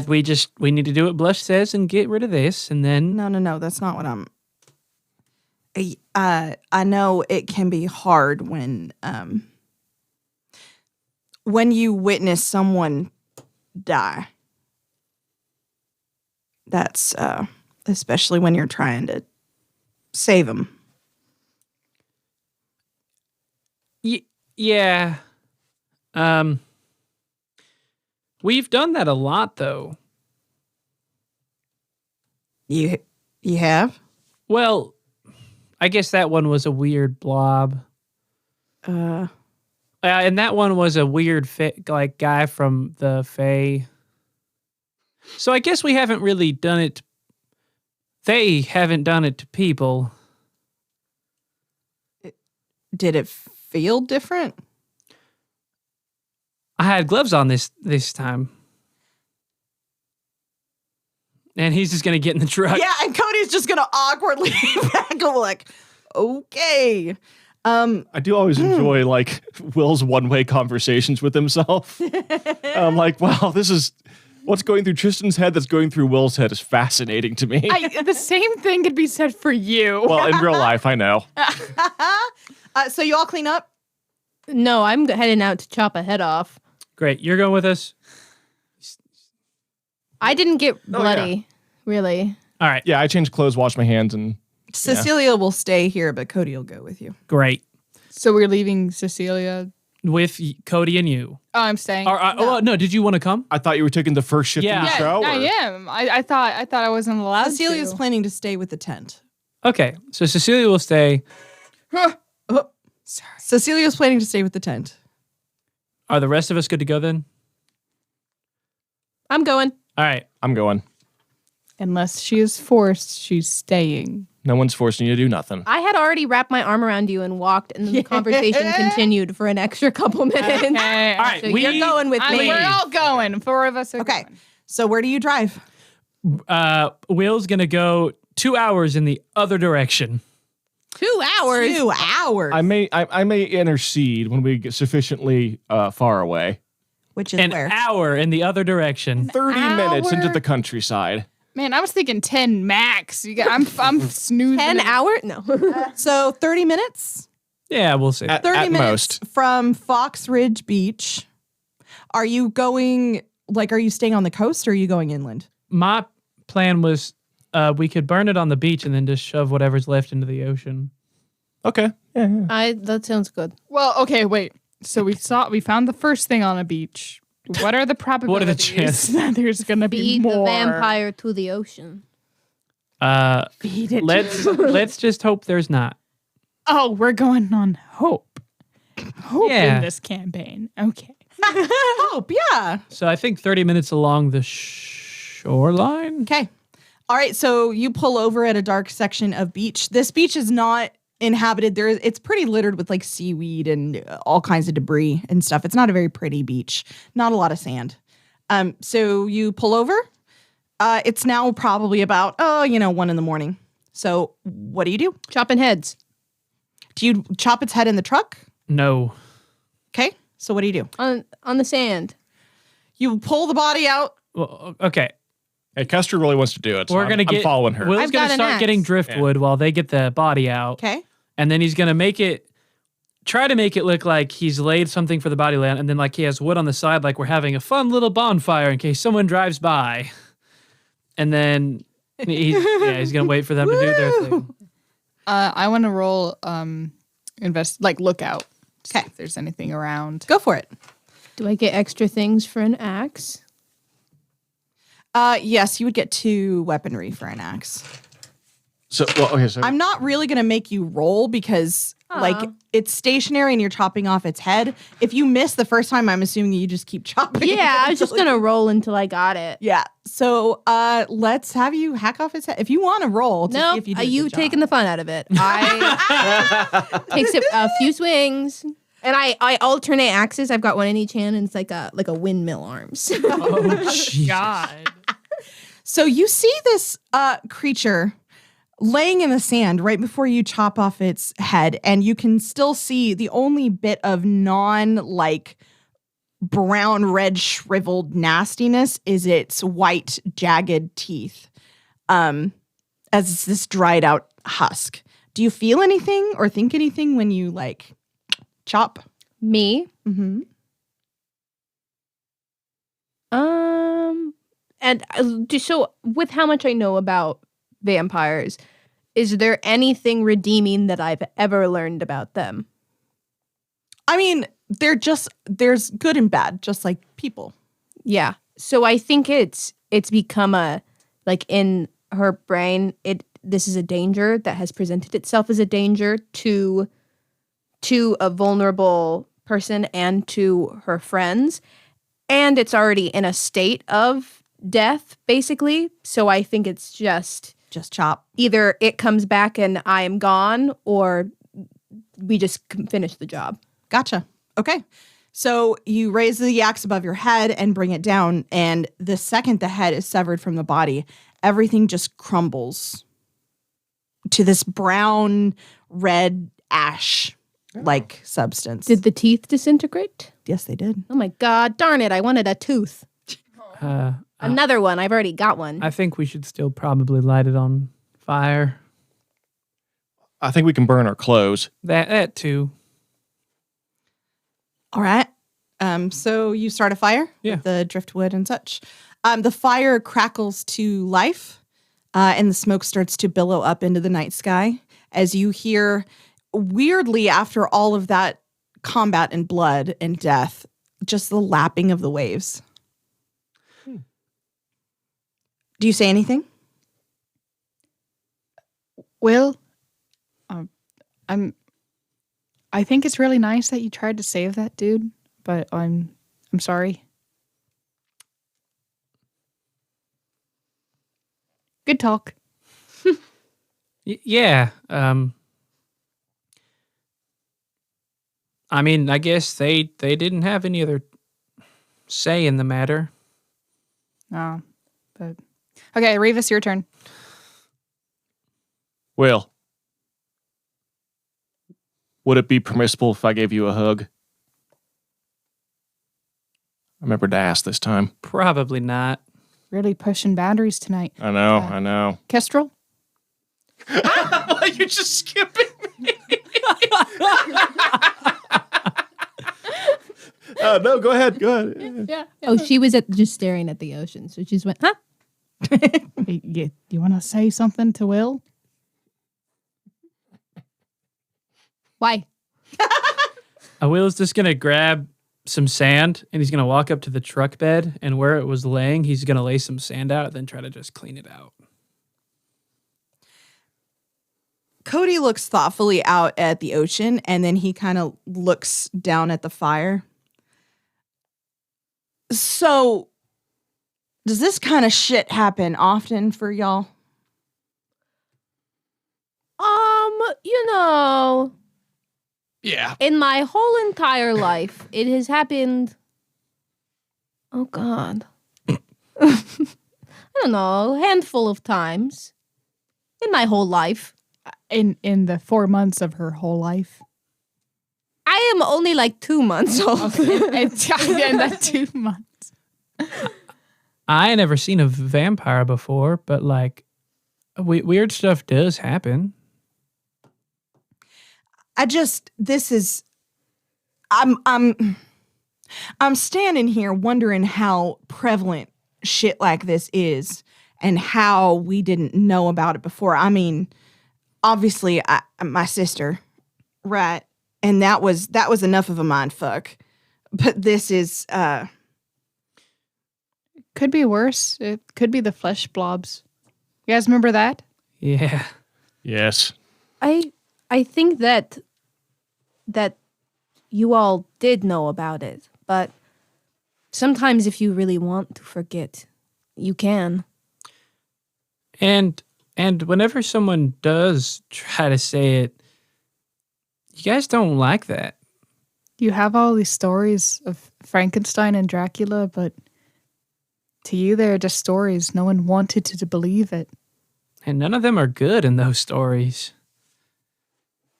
We need to do what Blush says and get rid of this, and then No, that's not what I'm. I know it can be hard when you witness someone die. That's especially when you're trying to save them. yeah. We've done that a lot, though. You have? Well, I guess that one was a weird blob. And that one was a weird guy from the Fae. So I guess we haven't really done it. They haven't done it to people. Did it feel different? I had gloves on this time. And he's just going to get in the truck. Yeah, and Cody's just gonna awkwardly back go like, okay. I do always enjoy like Will's one-way conversations with himself. I'm like, wow, this is what's going through Tristan's head that's going through Will's head is fascinating to me. the same thing could be said for you. Well, in real life, I know. So you all clean up? No, I'm heading out to chop a head off. Great. You're going with us? I didn't get bloody, really. All right. Yeah, I changed clothes, washed my hands, and Cecilia will stay here, but Cody will go with you. Great. So we're leaving Cecilia. With Cody and you. Oh, I'm staying. No, did you want to come? I thought you were taking the first shift in the Yeah. show. I am. I thought I wasn't allowed Cecilia's to. planning to stay with the tent. Okay. So Cecilia will stay. Cecilia's planning to stay with the tent. Are the rest of us good to go then? I'm going. All right. I'm going. Unless she is forced, she's staying. No one's forcing you to do nothing. I had already wrapped my arm around you and walked, and then the conversation continued for an extra couple minutes. Okay. All right. So you're going with me. We're all going. 4 of us are Okay. going. So where do you drive? Will's going to go 2 hours in the other direction. 2 hours. 2 hours. I may intercede when we get sufficiently far away. Which is An where? hour in the other direction. 30 minutes into hour? the countryside. Man, I was thinking 10 max. I'm snoozing. 10 it. hours? No. So 30 minutes? Yeah, we'll see. 30 At minutes most. from Fox Ridge Beach. Are you going, are you staying on the coast or are you going inland? My plan was we could burn it on the beach and then just shove whatever's left into the ocean. Okay. Yeah. That sounds good. Well, okay, wait. So we found the first thing on a beach. What are the probabilities chances? that there's going to be Feed more? the vampire to the ocean. Feed it. Let's just hope there's not. Oh, we're going on hope. Hope Yeah. in this campaign. Okay. Hope, yeah. So I think 30 minutes along the shoreline. Okay. All right, so you pull over at a dark section of beach. This beach is not inhabited. It's pretty littered with like seaweed and all kinds of debris and stuff. It's not a very pretty beach. Not a lot of sand. So you pull over. It's now probably about 1 a.m. So what do? Chopping heads. Do you chop its head in the truck? No. Okay. So what do? On the sand. You pull the body out. Well, okay. Hey, Kester really wants to do it. So We're gonna I'm get following her. Will's I've gonna got an start axe. getting driftwood while they get the body out. Okay. And then he's gonna try to make it look like he's laid something for the body land, and then like he has wood on the side, like we're having a fun little bonfire in case someone drives by. And then he's gonna wait for them to do their thing. I want to roll lookout. See Okay. if there's anything around. Go for it. Do I get extra things for an axe? Yes, you would get 2 weaponry for an axe. So I'm not really going to make you roll because it's stationary and you're chopping off its head. If you miss the first time, I'm assuming you just keep chopping. Yeah, I was just gonna roll until I got it. Yeah. So let's have you hack off its head. If you want to roll to see if you did a you good taking job. the fun out of it. I takes a few swings, and I alternate axes. I've got one in each hand, and it's like a windmill arms. Oh God. So you see this creature laying in the sand right before you chop off its head, and you can still see the only bit of brown, red, shriveled nastiness is its white, jagged teeth, as it's this dried out husk. Do you feel anything or think anything when you chop? Me? Mm-hmm. And so with how much I know about vampires, is there anything redeeming that I've ever learned about them? I mean, there's good and bad, just like people. Yeah. So I think it's become in her brain, this is a danger that has presented itself as a danger to a vulnerable person and to her friends. And it's already in a state of death, basically. So I think it's just chop. either it comes back and I am gone, or we just finish the job. Gotcha. Okay. So you raise the axe above your head and bring it down. And the second the head is severed from the body, everything just crumbles to this brown, red ash like substance. Did the teeth disintegrate? Yes, they did. Oh my God, darn it. I wanted a tooth. Another one. I've already got one. I think we should still probably light it on fire. I think we can burn our clothes. That too. All right. So you start a fire with the driftwood and such. The fire crackles to life, and the smoke starts to billow up into the night sky as you hear, weirdly, after all of that combat and blood and death, just the lapping of the waves. Do you say anything? Will, I think it's really nice that you tried to save that dude, but I'm sorry. Good talk. Yeah. I mean, I guess they didn't have any other say in the matter. No, but okay, Reevus, your turn. Will, would it be permissible if I gave you a hug? I remembered to ask this time. Probably not. Really pushing boundaries tonight. I know. Kestrel? You're just skipping me. No, go ahead. Yeah. Oh, she was just staring at the ocean. So she just went, huh? You want to say something to Will? Why? Will's just going to grab some sand and he's going to walk up to the truck bed, and where it was laying, he's going to lay some sand out and then try to just clean it out. Cody looks thoughtfully out at the ocean, and then he kind of looks down at the fire. So, does this kind of shit happen often for y'all? Yeah. In my whole entire life, it has happened. Oh God. I don't know, a handful of times in my whole life. In the 4 months of her whole life. I am only like 2 months old. In that 2 months. I ain't never seen a vampire before, but like weird stuff does happen. I'm standing here wondering how prevalent shit like this is and how we didn't know about it before. I mean, obviously my sister, right? And that was enough of a mind fuck. But this is Could be worse. It could be the flesh blobs. You guys remember that? Yeah. Yes. I think that you all did know about it, but sometimes if you really want to forget, you can. And whenever someone does try to say it, you guys don't like that. You have all these stories of Frankenstein and Dracula, but to you they're just stories. No one wanted to believe it. And none of them are good in those stories.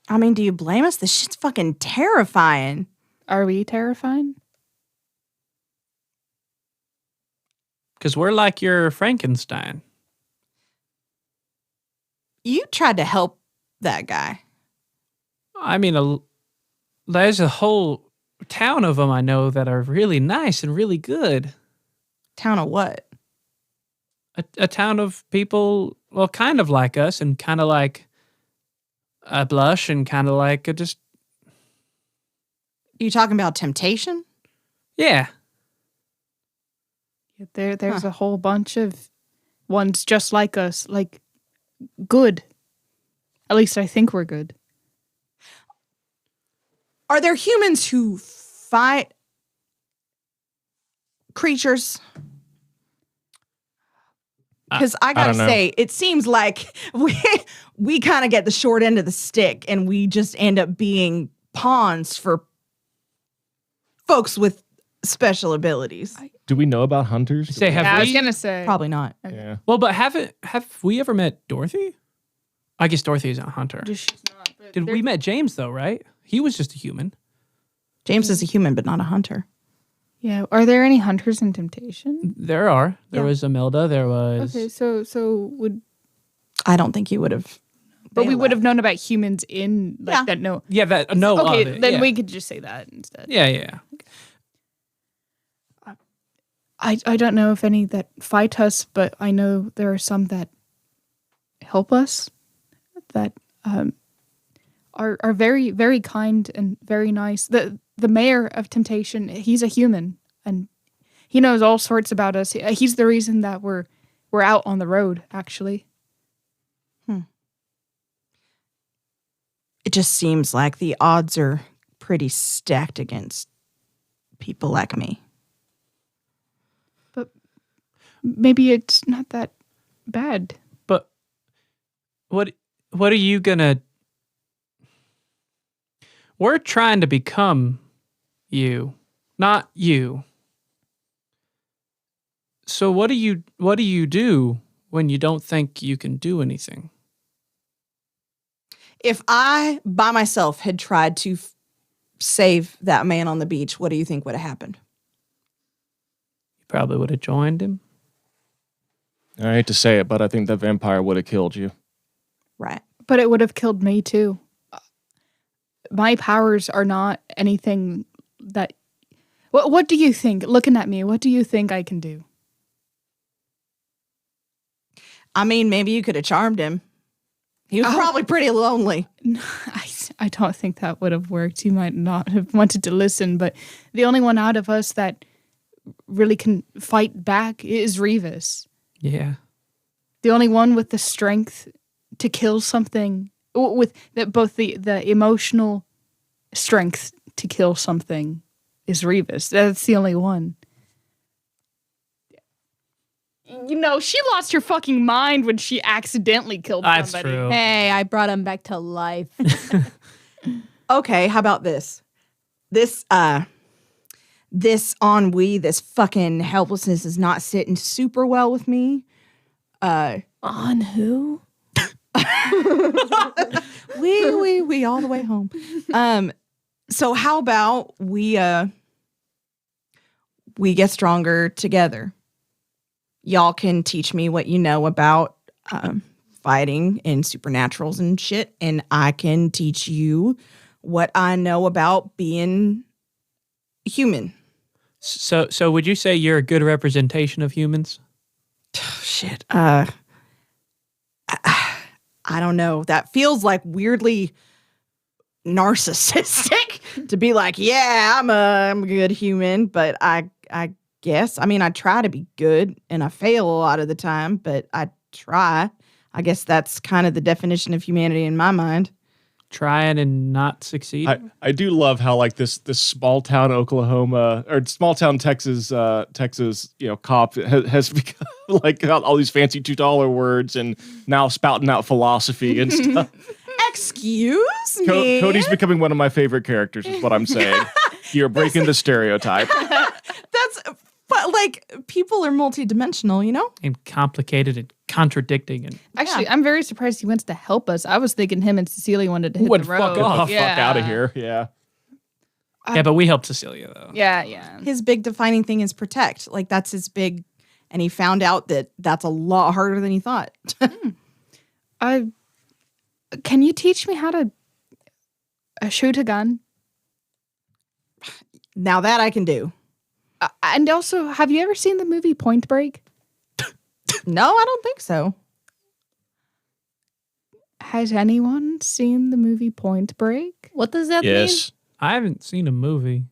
I mean, do you blame us? This shit's fucking terrifying. Are we terrifying? Because we're like your Frankenstein. You tried to help that guy. I mean, there's a whole town of them I know that are really nice and really good. Town of what? A town of people, well, kind of like us and kind of like a Blush and kind of like a just, You talking about temptation? yeah. There's a whole bunch of ones just like us, like good. At least I think we're good. Are there humans who fight creatures? Because I gotta don't know. say, it seems like we kind of get the short end of the stick, and we just end up being pawns for folks with special abilities. Do we know about hunters? Say, have I was we? gonna say Probably not. Yeah. Well, but have we ever met Dorothy? I guess Dorothy's a hunter. She's not, but Did we met James though, right? He was just a human. James is a human, but not a hunter. Yeah. Are there any hunters in Temptation? There are. There Yeah. was Imelda. There was. Okay, so would I don't think you would have. but we would have known about humans in like Yeah. that. No. Yeah, that no. Okay, of it, then yeah. we could just say that instead. Yeah, yeah. I don't know if any that fight us, but I know there are some that help us, that are very, very kind and very nice. The mayor of Temptation, he's a human, and he knows all sorts about us. He's the reason that we're out on the road, actually. It just seems like the odds are pretty stacked against people like me. Maybe it's not that bad. But what are you gonna? We're trying to become you, not you. So what do you do when you don't think you can do anything? If I, by myself, had tried to save that man on the beach, what do you think would have happened? You probably would have joined him. I hate to say it, but I think that vampire would have killed you. Right. But it would have killed me too. My powers are not anything that. What do you think? Looking at me, what do you think I can do? I mean, maybe you could have charmed him. He was probably pretty lonely. I don't think that would have worked. You might not have wanted to listen, but the only one out of us that really can fight back is Reevus. Yeah. The only one with the strength to kill something, with that both the emotional strength to kill something is Reevus. That's the only one. You know, she lost her fucking mind when she accidentally killed That's somebody. true. Hey, I brought him back to life. Okay, how about this? This ennui, this fucking helplessness is not sitting super well with me. On who? We all the way home. So how about we get stronger together? Y'all can teach me what you know about fighting and supernaturals and shit, and I can teach you what I know about being human. So would you say you're a good representation of humans? Shit. I don't know. That feels like weirdly narcissistic to be like, yeah, I'm a good human, but I guess. I mean, I try to be good and I fail a lot of the time, but I try. I guess that's kind of the definition of humanity in my mind. Trying and not succeeding? I do love how like this small town Oklahoma or small town Texas cop has become like got all these fancy $2 words and now spouting out philosophy and stuff. Excuse me. Cody's becoming one of my favorite characters is what I'm saying. You're breaking the stereotype. But like people are multidimensional, you know? And complicated and contradicting and Actually, I'm very surprised he wants to help us. I was thinking him and Cecilia wanted to hit the road. fuck off. Fuck out of here. Yeah. yeah, but we helped Cecilia though. Yeah. His big defining thing is protect. Like that's his big, and he found out that that's a lot harder than he thought. Can you teach me how to shoot a gun? Now that I can do. And also, have you ever seen the movie Point Break? No, I don't think so. Has anyone seen the movie Point Break? What does that mean? Yes. I haven't seen a movie.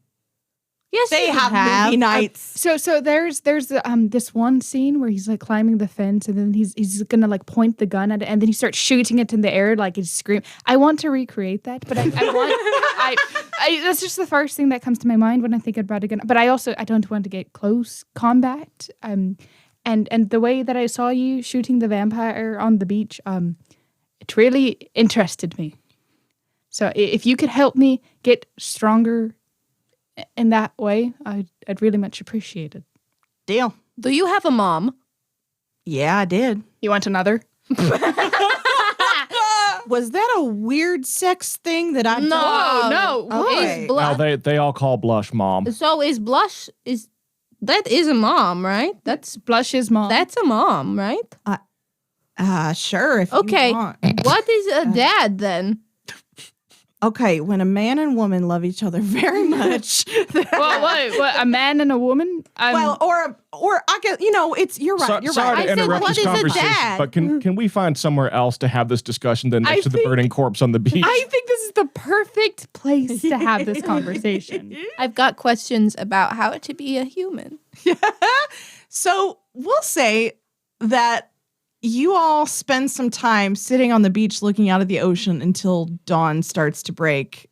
Yes, They you have movie nights. So there's this one scene where he's like climbing the fence and then he's gonna like point the gun at it and then he starts shooting it in the air like he's screaming. I want to recreate that, but I that's just the first thing that comes to my mind when I think about a gun. But I don't want to get close combat. And the way that I saw you shooting the vampire on the beach, it really interested me. So if you could help me get stronger in that way, I'd really much appreciate it. Deal. Do you have a mom? Yeah, I did. You want another? Was that a weird sex thing that I No. Okay. Is Now blush. they all call Blush mom. So is blush that is a mom, right? That's Blush's mom. a mom, right? Sure. If Okay. You want. What is a dad then? Okay, when a man and woman love each other very much. what? A man and a woman? Well, or I guess you're right. You're Sorry right. to I said, interrupt what this is a conversation, dad? but can we find somewhere else to have this discussion than next I to the think- burning corpse on the beach? I think this is the perfect place to have this conversation. I've got questions about how to be a human. So we'll say that you all spend some time sitting on the beach looking out at the ocean until dawn starts to break,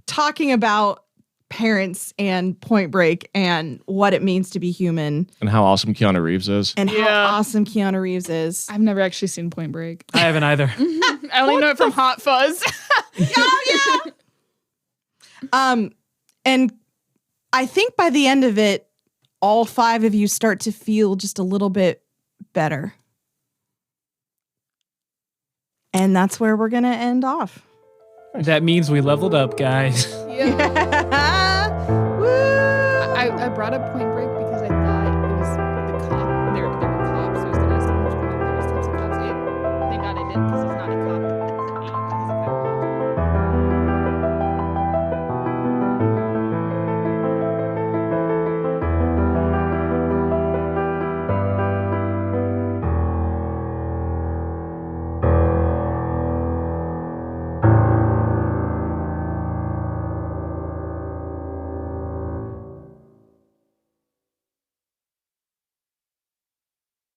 talking about parents and Point Break and what it means to be human And how awesome Keanu Reeves is. and Yeah. how awesome Keanu Reeves is. I've never actually seen Point Break. I haven't either. I only know it from Hot Fuzz. And I think by the end of it, all 5 of you start to feel just a little bit better. And that's where we're going to end off. That means we leveled up, guys. Woo! I brought up Point Break because I thought it was the cop. There were cops. It was the last time I was one of those types of cops. Thank God I didn't, because